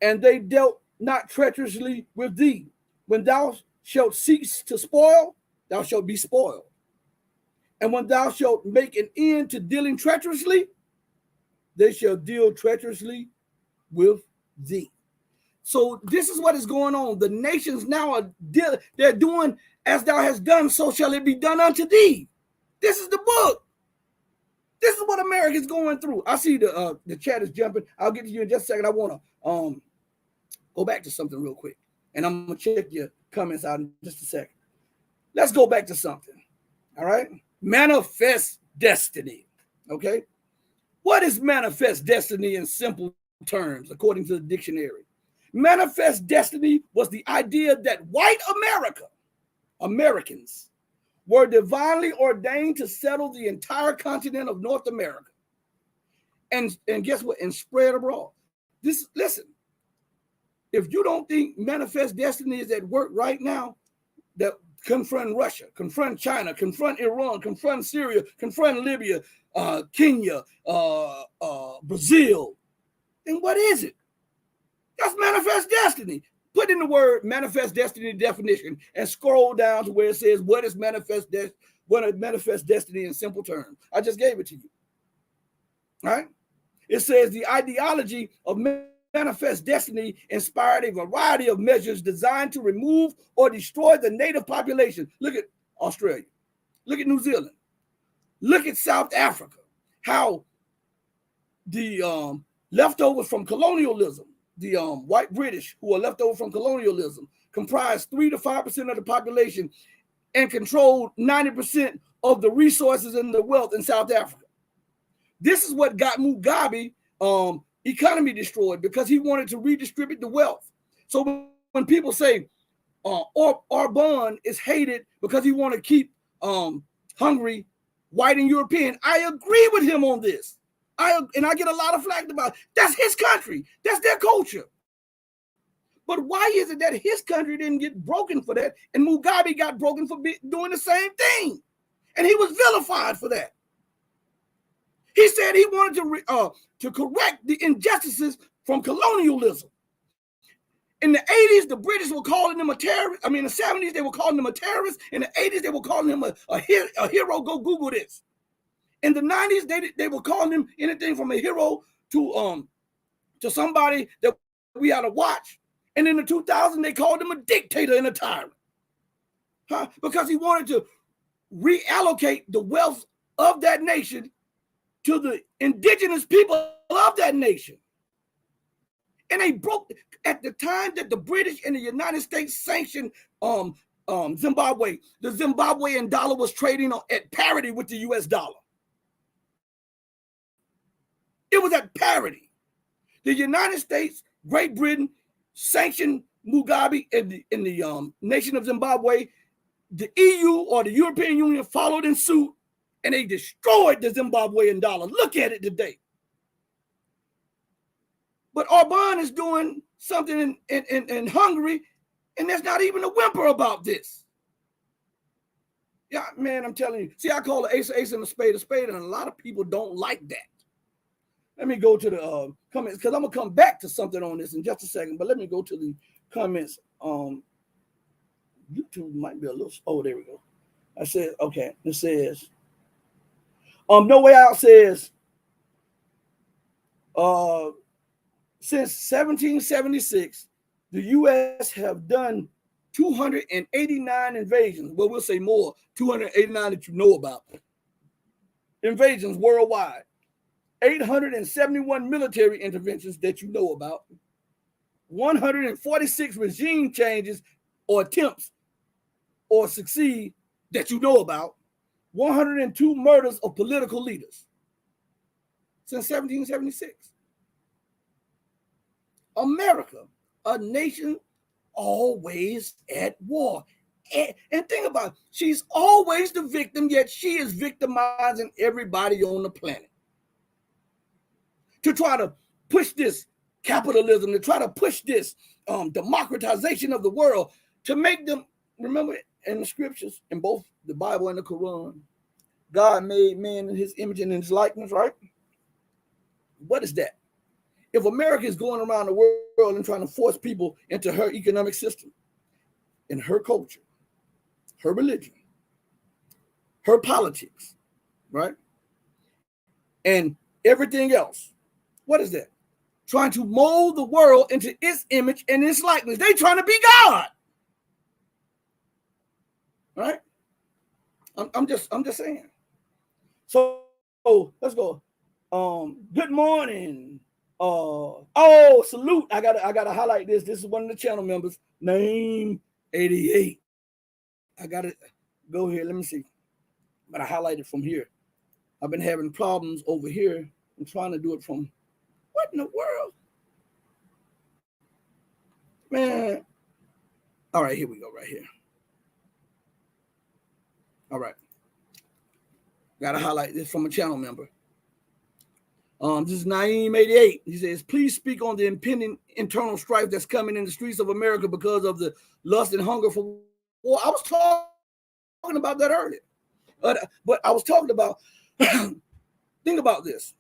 and they dealt not treacherously with thee. When thou shalt cease to spoil, thou shalt be spoiled. And when thou shalt make an end to dealing treacherously, they shall deal treacherously with thee. So this is what is going on. The nations now are they're doing as thou hast done, so shall it be done unto thee. This is the book. This is what America is going through. I see the chat is jumping. I'll get to you in just a second. I want to go back to something real quick, and I'm gonna check your comments out in just a second. Let's go back to something. All right, manifest destiny. Okay, what is manifest destiny in simple terms, according to the dictionary? Manifest destiny was the idea that white Americans, were divinely ordained to settle the entire continent of North America. And guess what? And spread abroad. Listen, if you don't think manifest destiny is at work right now, that confront Russia, confront China, confront Iran, confront Syria, confront Libya, Kenya, Brazil, then what is it? That's manifest destiny. Put in the word manifest destiny definition and scroll down to where it says what is manifest destiny in simple terms. I just gave it to you. All right? It says the ideology of manifest destiny inspired a variety of measures designed to remove or destroy the native population. Look at Australia. Look at New Zealand. Look at South Africa. How the leftovers from colonialism, the white British who are left over from colonialism, comprised 3 to 5% of the population and controlled 90% of the resources and the wealth in South Africa. This is what got Mugabe economy destroyed, because he wanted to redistribute the wealth. So when people say Orban is hated because he want to keep Hungary white and European, I agree with him on this. I get a lot of flack about it. That's his country. That's their culture. But why is it that his country didn't get broken for that, and Mugabe got broken for doing the same thing? And he was vilified for that. He said he wanted to correct the injustices from colonialism. In the 80s, the British were calling him a terrorist. I mean, in the 70s, they were calling him a terrorist. In the 80s, they were calling him a hero. Go Google this. In the 90s, they were calling him anything from a hero to somebody that we ought to watch. And in the 2000s, they called him a dictator and a tyrant. Because he wanted to reallocate the wealth of that nation to the indigenous people of that nation. And they broke, at the time that the British and the United States sanctioned Zimbabwe, the Zimbabwean dollar was trading at parity with the US dollar. It was at parity. The United States, Great Britain sanctioned Mugabe in the nation of Zimbabwe. The EU or the European Union followed in suit, and they destroyed the Zimbabwean dollar. Look at it today. But Orban is doing something in Hungary, and there's not even a whimper about this. Yeah, man, I'm telling you. See, I call the ace and a spade, and a lot of people don't like that. Let me go to the comments, because I'm going to come back to something on this in just a second, but let me go to the comments. YouTube might be a little, oh, there we go. I said, okay, it says, No Way Out says, since 1776, the U.S. have done 289 invasions. Well, we'll say more, 289 that you know about. Invasions worldwide. 871 military interventions that you know about. 146 regime changes or attempts or succeed that you know about. 102 murders of political leaders since 1776. America, a nation always at war. And think about it, she's always the victim, yet she is victimizing everybody on the planet. To try to push this capitalism, to try to push this democratization of the world, to make them, remember in the scriptures, in both the Bible and the Quran, God made man in his image and in his likeness, right? What is that? If America is going around the world and trying to force people into her economic system, in her culture, her religion, her politics, right? And everything else, what is that? trying to mold the world into its image and its likeness. They trying to be God. Right? I'm just saying. So let's go. Good morning. Salute. I gotta highlight this. This is one of the channel members. Name 88. I gotta go here. Let me see. But I highlight it from here. I've been having problems over here. I'm trying to do it from what in the world? Man. All right, here we go, right here. All right. Gotta highlight this from a channel member. This is Naeem 88. He says, please speak on the impending internal strife that's coming in the streets of America because of the lust and hunger for war. I was talking about that earlier. But I was talking about, think about this.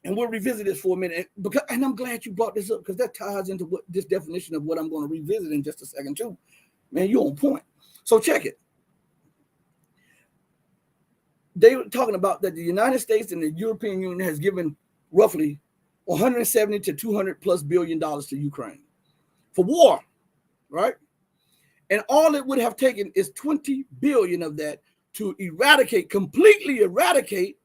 And we'll revisit this for a minute. And I'm glad you brought this up because that ties into what this definition of what I'm going to revisit in just a second too. Man, you're on point. So check it. They were talking about that the United States and the European Union has given roughly 170 to 200 plus billion dollars to Ukraine for war, right? And all it would have taken is 20 billion of that to completely eradicate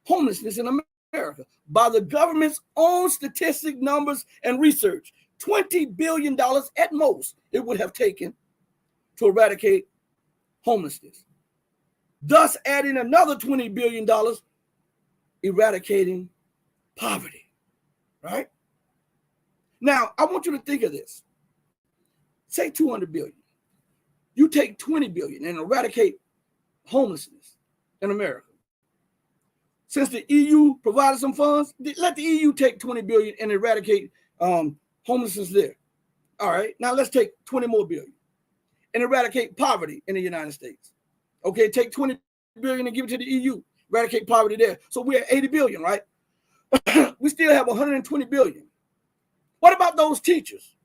homelessness in America by the government's own statistic numbers and research. $20 billion at most it would have taken to eradicate homelessness. Thus adding another $20 billion, eradicating poverty, right? Now, I want you to think of this. Say 200 billion. You take 20 billion and eradicate homelessness in America. Since the EU provided some funds, let the EU take 20 billion and eradicate homelessness there. All right, now let's take 20 more billion and eradicate poverty in the United States. Okay, take 20 billion and give it to the EU, eradicate poverty there. So we're at 80 billion, right? We still have 120 billion. What about those teachers?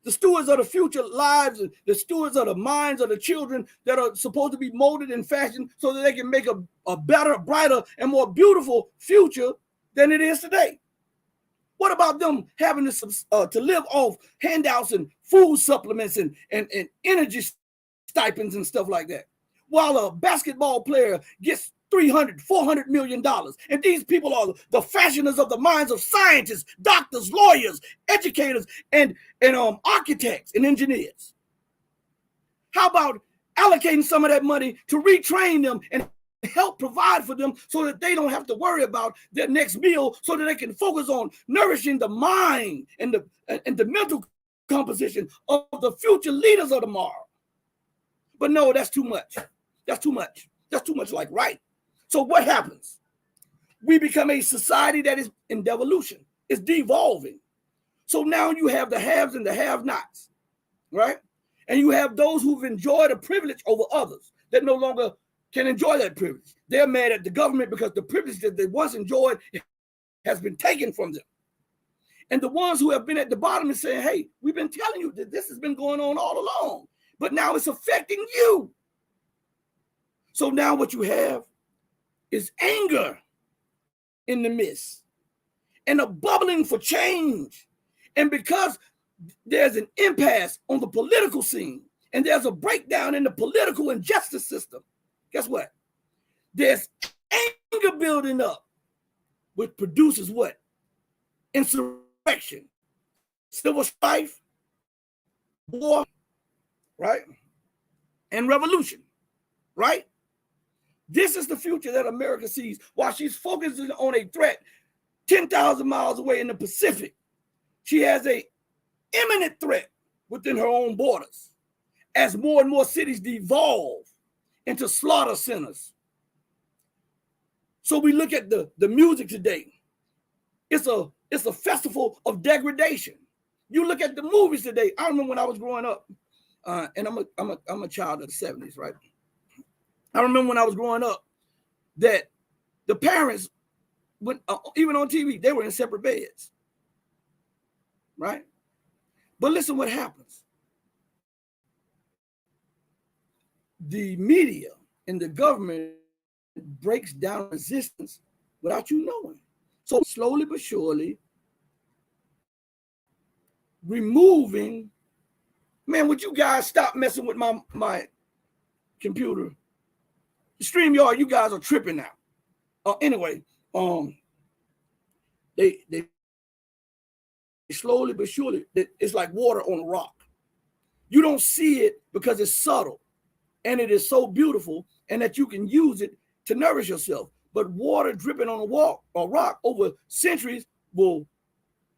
The stewards of the future lives, the stewards of the minds of the children that are supposed to be molded and fashioned so that they can make a better, brighter, and more beautiful future than it is today. What about them having to live off handouts and food supplements and energy stipends and stuff like that? While a basketball player gets $300-400 million. And these people are the fashioners of the minds of scientists, doctors, lawyers, educators, and architects and engineers. How about allocating some of that money to retrain them and help provide for them so that they don't have to worry about their next meal, so that they can focus on nourishing the mind and the mental composition of the future leaders of tomorrow? But no, that's too much. That's too much. That's too much like right. So what happens? We become a society that is in devolution. It's devolving. So now you have the haves and the have-nots, right? And you have those who've enjoyed a privilege over others that no longer can enjoy that privilege. They're mad at the government because the privilege that they once enjoyed has been taken from them. And the ones who have been at the bottom are saying, hey, we've been telling you that this has been going on all along, but now it's affecting you. So now what you have is anger in the midst and a bubbling for change. And because there's an impasse on the political scene and there's a breakdown in the political and justice system, guess what? There's anger building up, which produces what? Insurrection, civil strife, war, right? And revolution, right? This is the future that America sees while she's focusing on a threat 10,000 miles away in the Pacific. She has an imminent threat within her own borders as more and more cities devolve into slaughter centers. So we look at the music today. It's a festival of degradation. You look at the movies today. I remember when I was growing up, and I'm a child of the 70s, right? I remember when I was growing up that the parents, even on TV, they were in separate beds, right? But listen what happens. The media and the government breaks down resistance without you knowing. So slowly but surely, removing. Man, would you guys stop messing with my computer? StreamYard, you guys are tripping now. Anyway, they slowly but surely, it's like water on a rock. You don't see it because it's subtle and it is so beautiful, and that you can use it to nourish yourself. But water dripping on a rock over centuries will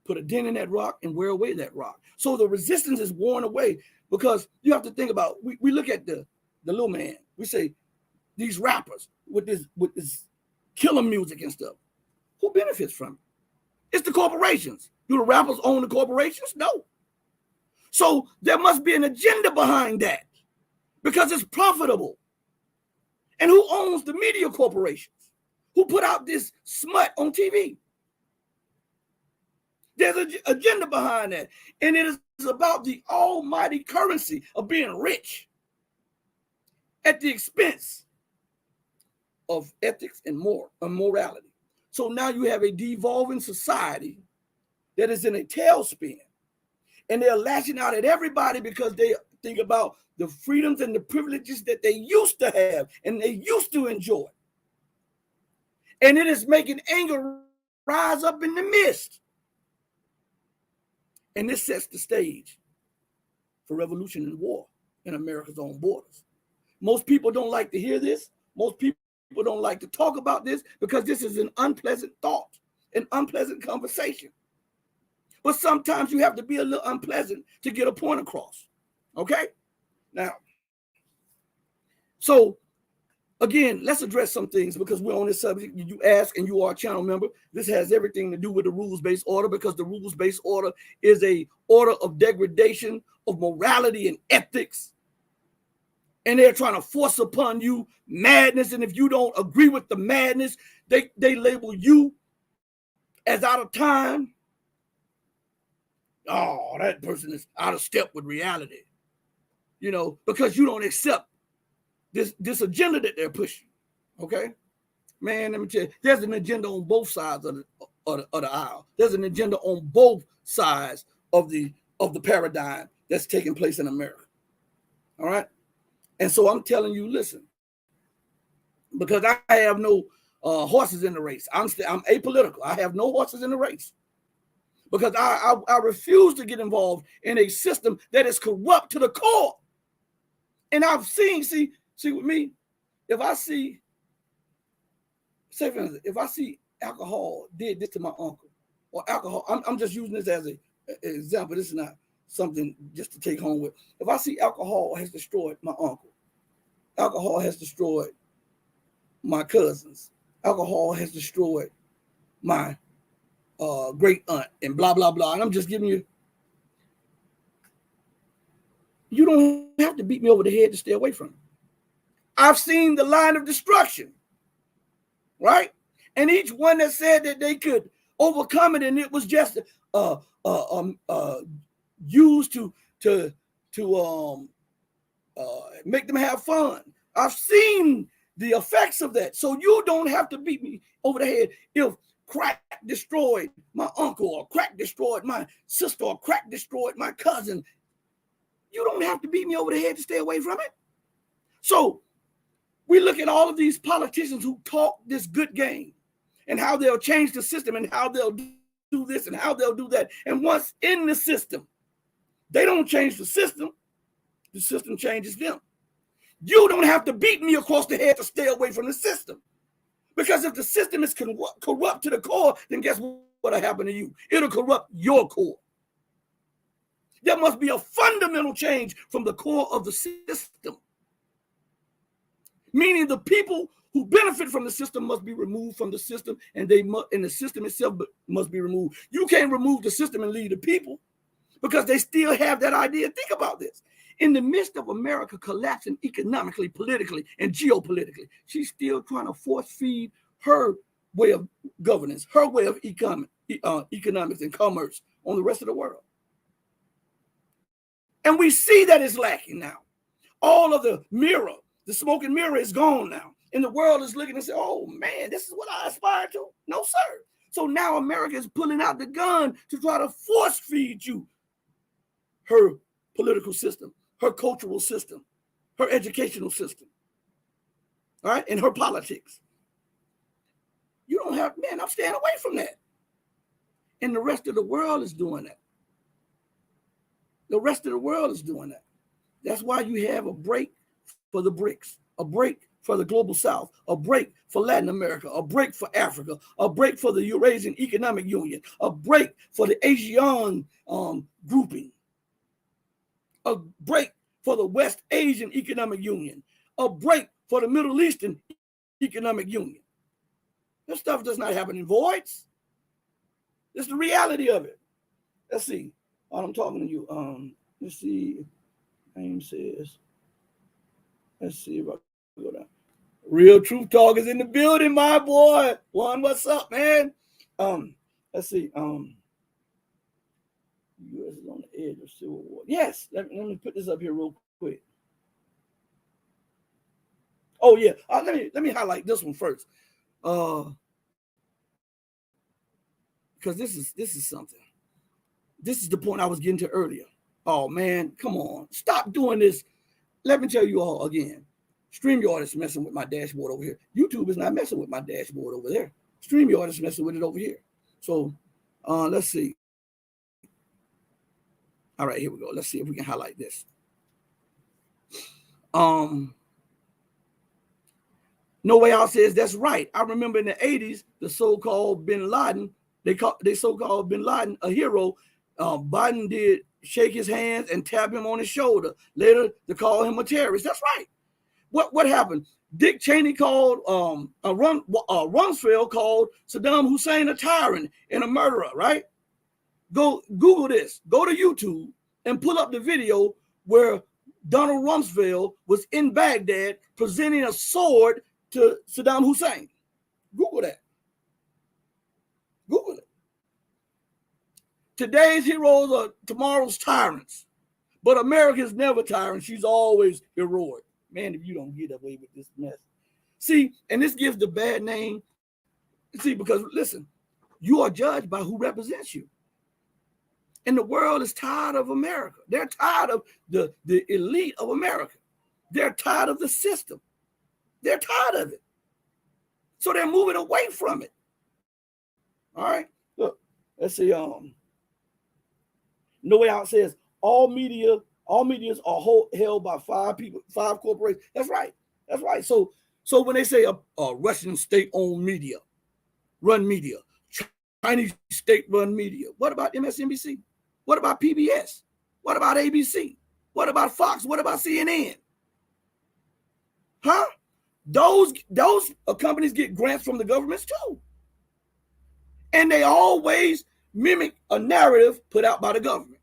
put a dent in that rock and wear away that rock. So the resistance is worn away, because you have to think about, we look at the little man. We say these rappers with this killer music and stuff. Who benefits from it? It's the corporations. Do the rappers own the corporations? No. So there must be an agenda behind that, because it's profitable. And who owns the media corporations? Who put out this smut on TV? There's an agenda behind that. And it is about the almighty currency of being rich at the expense of ethics and morality. So now you have a devolving society that is in a tailspin. And they're lashing out at everybody because they think about the freedoms and the privileges that they used to have and they used to enjoy. And it is making anger rise up in the midst. And this sets the stage for revolution and war in America's own borders. Most people don't like to hear this. Most people don't like to talk about this, because this is an unpleasant thought, an unpleasant conversation. But sometimes you have to be a little unpleasant to get a point across. Okay? Now, so again, let's address some things, because we're on this subject. You ask, and you are a channel member. This has everything to do with the rules-based order, because the rules-based order is a order of degradation of morality and ethics. And they're trying to force upon you madness. And if you don't agree with the madness, they label you as out of time. Oh, that person is out of step with reality, because you don't accept this agenda that they're pushing. Okay, man, let me tell you, there's an agenda on both sides of the aisle. There's an agenda on both sides of the paradigm that's taking place in America. All right, and so I'm telling you, listen, because I have no horses in the race. I'm apolitical. I have no horses in the race. Because I refuse to get involved in a system that is corrupt to the core. And I've seen, see with me, if I see, say for instance, if I see alcohol did this to my uncle, or alcohol, I'm just using this as an example. This is not something just to take home with. If I see alcohol has destroyed my uncle, alcohol has destroyed my cousins, alcohol has destroyed my great aunt, and blah, blah, blah. And I'm just giving you don't have to beat me over the head to stay away from it. I've seen the line of destruction, right? And each one that said that they could overcome it, and it was just used to make them have fun. I've seen the effects of that. So you don't have to beat me over the head if crack destroyed my uncle, or crack destroyed my sister, or crack destroyed my cousin. You don't have to beat me over the head to stay away from it. So we look at all of these politicians who talk this good game, and how they'll change the system, and how they'll do this and how they'll do that. And once in the system, they don't change the system changes them. You don't have to beat me across the head to stay away from the system. Because if the system is corrupt to the core, then guess what'll happen to you? It'll corrupt your core. There must be a fundamental change from the core of the system. Meaning the people who benefit from the system must be removed from the system, and the system itself must be removed. You can't remove the system and leave the people, because they still have that idea. Think about this. In the midst of America collapsing economically, politically, and geopolitically, she's still trying to force feed her way of governance, her way of economics and commerce on the rest of the world. And we see that it's lacking now. All of the smoke and mirror is gone now. And the world is looking and saying, oh man, this is what I aspire to. No, sir. So now America is pulling out the gun to try to force feed you her political system, her cultural system, her educational system, all right, and her politics. You don't have, man, I'm staying away from that. And the rest of the world is doing that. The rest of the world is doing that. That's why you have a break for the BRICS, a break for the Global South, a break for Latin America, a break for Africa, a break for the Eurasian Economic Union, a break for the ASEAN grouping, a break for the West Asian Economic Union, a break for the Middle Eastern Economic Union. This stuff does not happen in voids. It's the reality of it. Let's see. While I'm talking to you, let's see. Name says. Let's see if I can go down. Real Truth Talk is in the building, my boy. Juan, what's up, man? Let's see. U.S. is on the edge of civil war. Yes, let me put this up here real quick. Oh yeah, let me highlight this one first, because this is something. This is the point I was getting to earlier. Oh man, come on, stop doing this. Let me tell you all again. StreamYard is messing with my dashboard over here. YouTube is not messing with my dashboard over there. StreamYard is messing with it over here. So let's see. All right, here we go. Let's see if we can highlight this. No Way Out says that's right. I remember in the 80s, the so-called Bin Laden, they so-called Bin Laden a hero. Biden did shake his hands and tap him on his shoulder. Later, to call him a terrorist. That's right. What happened? Dick Cheney called Rumsfeld called Saddam Hussein a tyrant and a murderer. Right? Go Google this. Go to YouTube and pull up the video where Donald Rumsfeld was in Baghdad presenting a sword to Saddam Hussein. Google that. Google it. Today's heroes are tomorrow's tyrants. But America's never tyrant. She's always heroic. Man, if you don't get away with this mess. See, and this gives the bad name. See, because listen, you are judged by who represents you. And the world is tired of America. They're tired of the elite of America. They're tired of the system. They're tired of it. So they're moving away from it. All right. Look, let's see. No Way Out says all medias are held by 5 people, 5 corporations. That's right. That's right. So when they say a Russian state-owned media, run media, Chinese state-run media, what about MSNBC? What about PBS? What about ABC? What about Fox? What about CNN? Huh? Those companies get grants from the governments too. And they always mimic a narrative put out by the government.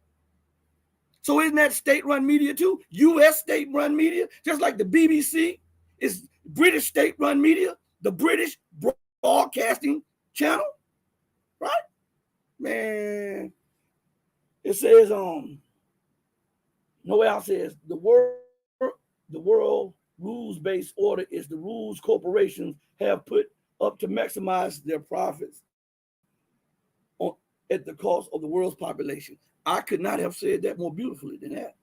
So isn't that state-run media too? U.S. state-run media, just like the BBC is British state-run media, the British Broadcasting Channel, right? Man, it says No Way Out says the world rules-based order is the rules corporations have put up to maximize their profits at the cost of the world's population. I could not have said that more beautifully than that.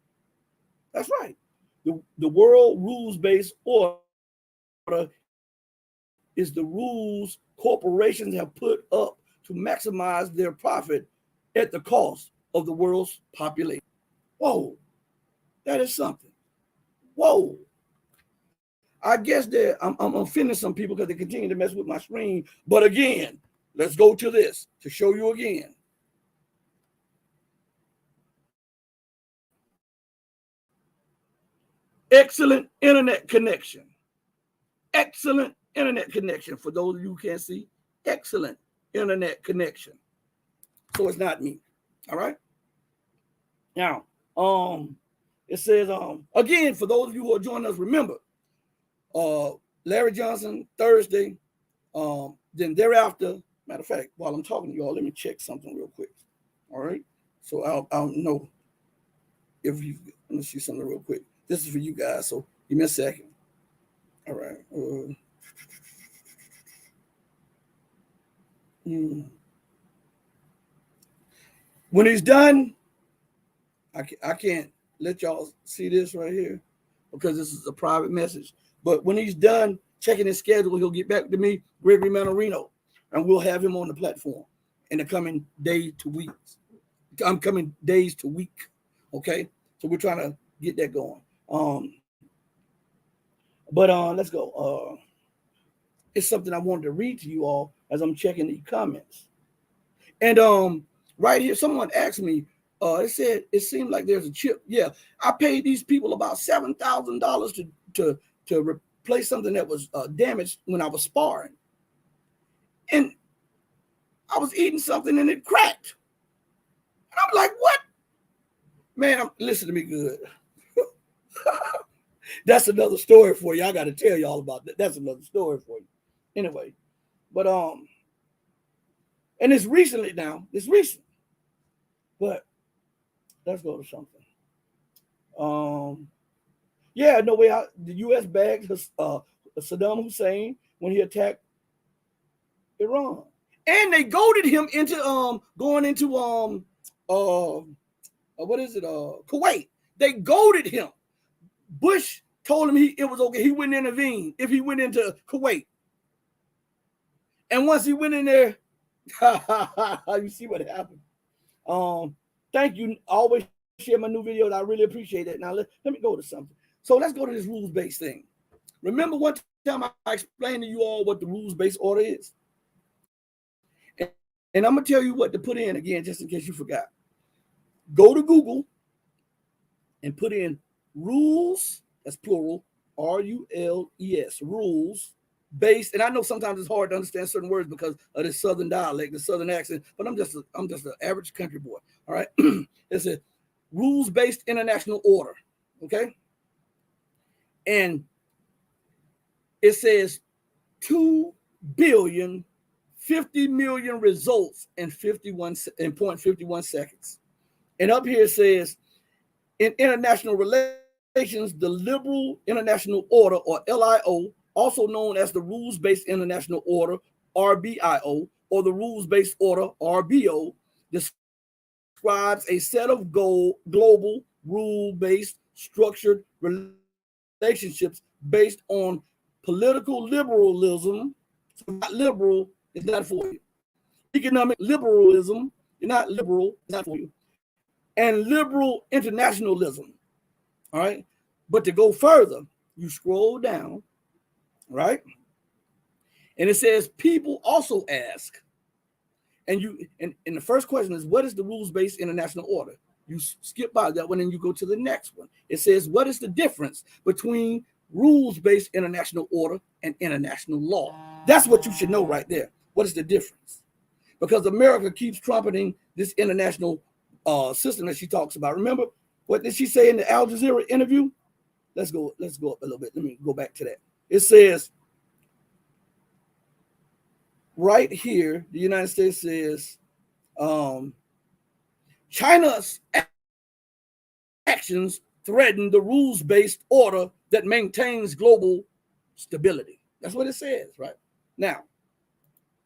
That's right. The world rules-based order is the rules corporations have put up to maximize their profit at the cost of the world's population. Whoa, that is something. Whoa. I guess that I'm offending some people because they continue to mess with my screen. But again, let's go to this to show you again. Excellent internet connection. Excellent internet connection. For those of you who can't see, excellent internet connection. So it's not me. All right. Now, it says, again, for those of you who are joining us, remember, Larry Johnson, Thursday. Then thereafter, matter of fact, while I'm talking to y'all, let me check something real quick. All right. So I'll know if you, let me see something real quick. This is for you guys, so give me a second. All right. When he's done, I can't let y'all see this right here because this is a private message. But when he's done checking his schedule, he'll get back to me, Gregory Manorino, and we'll have him on the platform in the coming day to weeks. I'm coming days to week. Okay, so we're trying to get that going. But let's go. It's something I wanted to read to you all as I'm checking the comments. And right here, someone asked me. It said it seemed like there's a chip. Yeah, I paid these people about $7,000 to replace something that was damaged when I was sparring, and I was eating something and it cracked. And I'm like, what? Man, listen to me good. That's another story for you. I got to tell you all about that. That's another story for you. Anyway, but and it's recently now. It's recent. But let's go to something. Yeah, no way. The U.S. bagged Saddam Hussein when he attacked Iran, and they goaded him into going into what is it? Kuwait. They goaded him. Bush told him it was okay. He wouldn't intervene if he went into Kuwait. And once he went in there, you see what happened. Thank you. I always share my new videos. I really appreciate it. Now let me go to something. So let's go to this rules-based thing. Remember one time I explained to you all what the rules-based order is? And I'm going to tell you what to put in again, just in case you forgot. Go to Google and put in rules, that's plural, R-U-L-E-S, rules based. And I know sometimes it's hard to understand certain words because of this southern dialect, the southern accent, but I'm just an average country boy. All right. It's a rules-based international order. Okay. And it says 2,050 million results in 0.51 seconds. And up here it says, in international relations, the Liberal International Order, or LIO, also known as the Rules-Based International Order, RBIO, or the Rules-Based Order, RBO, describes a set of global, rule-based, structured relationships based on political liberalism. So not liberal is not for you. Economic liberalism, you're not liberal, it's not for you. And liberal internationalism. All right. But to go further, you scroll down, right? And it says people also ask, and the first question is, what is the rules-based international order? You skip by that one and you go to the next one. It says, what is the difference between rules-based international order and international law? That's what you should know right there. What is the difference? Because America keeps trumpeting this international system that she talks about. Remember, what did she say in the Al Jazeera interview? Let's go up a little bit. Let me go back to that. It says right here, the United States says China's actions threaten the rules-based order that maintains global stability. That's what it says, right? Now,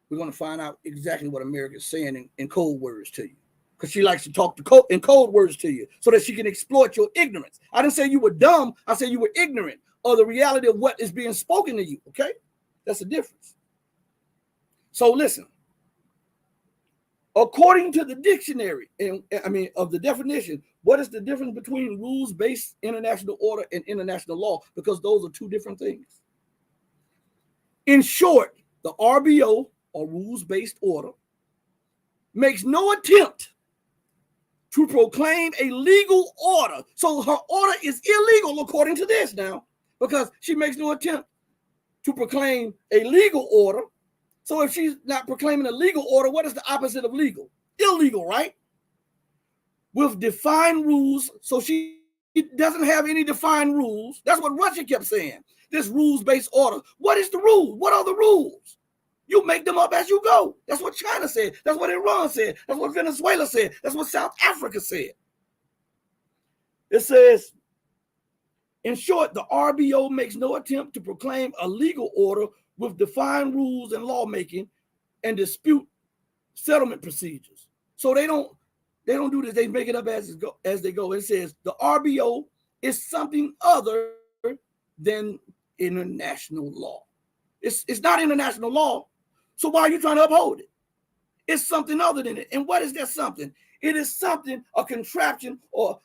we're going to find out exactly what America is saying in code words to you, because she likes to talk in code words to you so that she can exploit your ignorance. I didn't say you were dumb. I said you were ignorant of the reality of what is being spoken to you, okay? That's the difference. So listen. According to the dictionary, of the definition, what is the difference between rules-based international order and international law? Because those are two different things. In short, the RBO, or rules-based order, makes no attempt to proclaim a legal order. So her order is illegal according to this now, because she makes no attempt to proclaim a legal order. So if she's not proclaiming a legal order, what is the opposite of legal? Illegal, right? With defined rules. So she doesn't have any defined rules. That's what Russia kept saying. This rules-based order. What is the rule? What are the rules? You make them up as you go. That's what China said. That's what Iran said. That's what Venezuela said. That's what South Africa said. It says, in short, the RBO makes no attempt to proclaim a legal order with defined rules and lawmaking and dispute settlement procedures. So they don't They don't do this. They make it up as they go. It says the RBO is something other than international law. It's not international law. So why are you trying to uphold it? It's something other than it. And what is that something? It is something, a contraption or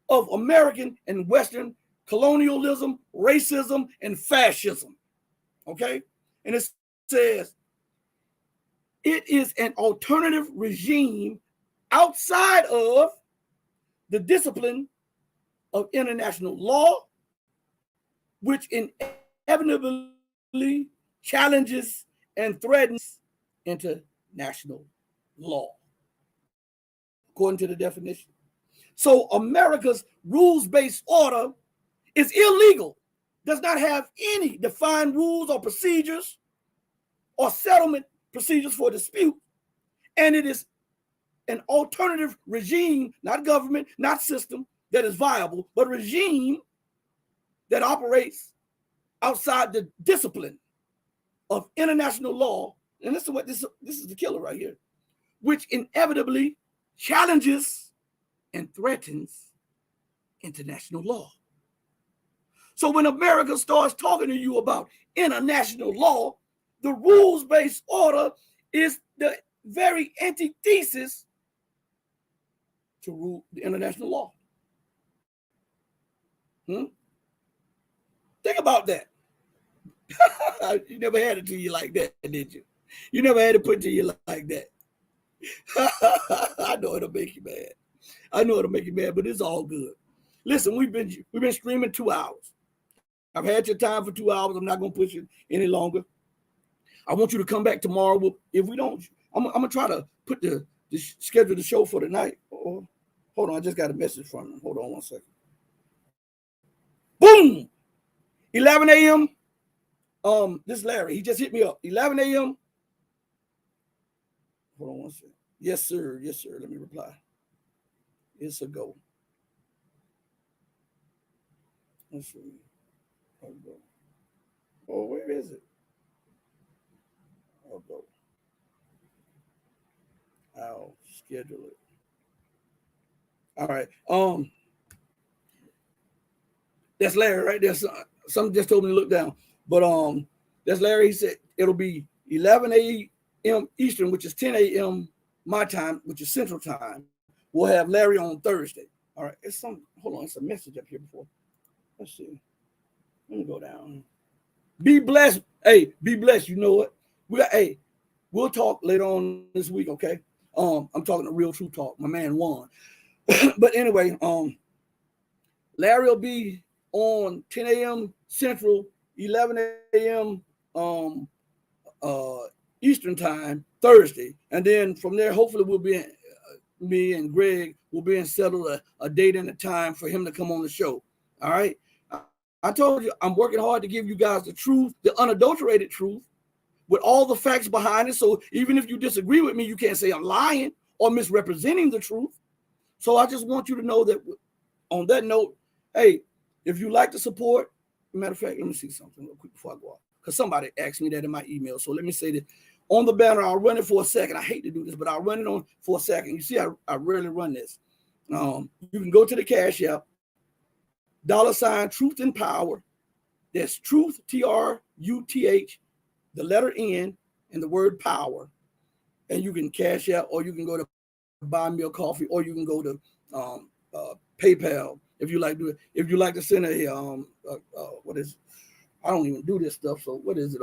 of American and Western colonialism, racism, and fascism. Okay? And it says it is an alternative regime outside of the discipline of international law, which inevitably challenges and threatens international law, according to the definition. So America's rules-based order is illegal, does not have any defined rules or procedures or settlement procedures for dispute, and it is an alternative regime, not government, not system, that is viable, but regime that operates outside the discipline of international law. And this is what this is the killer right here, which inevitably challenges and threatens international law. So when America starts talking to you about international law, the rules-based order is the very antithesis to rule the international law. Think about that. You never had it to you like that, did you? You never had it put to you like that. I know it'll make you mad. I know it'll make you mad, but it's all good. Listen, we've been streaming 2 hours. I've had your time for 2 hours. I'm not gonna push it any longer. I want you to come back tomorrow. If we don't, I'm gonna try to put the schedule the show for tonight. Oh, hold on, I just got a message from him. Hold on one second. Boom! 11 a.m. This is Larry. He just hit me up. 11 a.m. Hold on one second. Yes, sir. Yes, sir. Let me reply. It's a go. Let's see. Oh, where is it? I'll go. I'll schedule it. All right. That's Larry right there. Something just told me to look down. But that's Larry. He said it'll be 11 a.m. Eastern, which is 10 a.m. my time, which is Central Time. We'll have Larry on Thursday. All right. Hold on. It's a message up here before. Let's see. Let me go down. Be blessed. Hey, be blessed. You know what? We'll talk later on this week, okay? I'm talking to Real True Talk. My man Juan. But anyway, Larry will be on 10 a.m. Central, 11 a.m. Eastern Time Thursday, and then from there, hopefully, we'll be me and Greg will be in settle a date and a time for him to come on the show. All right. I told you I'm working hard to give you guys the truth, the unadulterated truth, with all the facts behind it. So even if you disagree with me, you can't say I'm lying or misrepresenting the truth. So I just want you to know that on that note, hey, if you like to support, matter of fact, let me see something real quick before I go out, because somebody asked me that in my email. So let me say that on the banner, I'll run it for a second. I hate to do this, but I'll run it on for a second. You see, I rarely run this. You can go to the Cash App, $ Truth and Power. That's Truth, TRUTH, the letter N, and the word power. And you can Cash App, or you can go to Buy Me a Coffee, or you can go to PayPal if you like to do it. If you like to send what is, I don't even do this stuff. So what is it?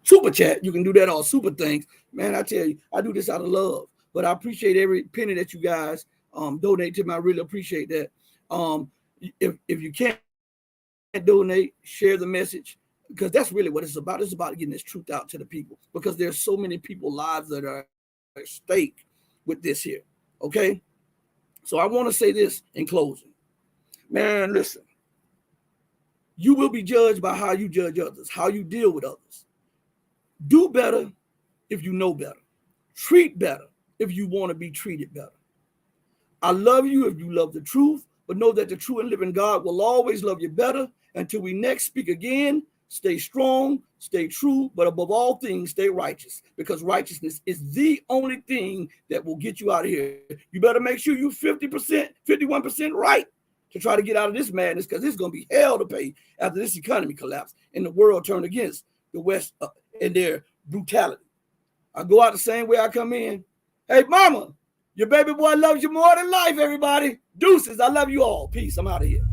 Super chat. You can do that on Super Things. Man, I tell you, I do this out of love. But I appreciate every penny that you guys donate to me. I really appreciate that. If you can't donate, share the message, because that's really what it's about. It's about getting this truth out to the people, because there's so many people's lives that are at stake with this here. Okay. So I want to say this in closing. Man, listen, you will be judged by how you judge others, how you deal with others. Do better if you know better. Treat better if you want to be treated better. I love you if you love the truth, but know that the true and living God will always love you better. Until we next speak again, stay strong, stay true, but above all things, stay righteous, because righteousness is the only thing that will get you out of here. You better make sure you're 50%, 51% right to try to get out of this madness, because it's going to be hell to pay after this economy collapse and the world turn against the West and their brutality. I go out the same way I come in. Hey, mama, your baby boy loves you more than life, everybody. Deuces, I love you all. Peace. I'm out of here.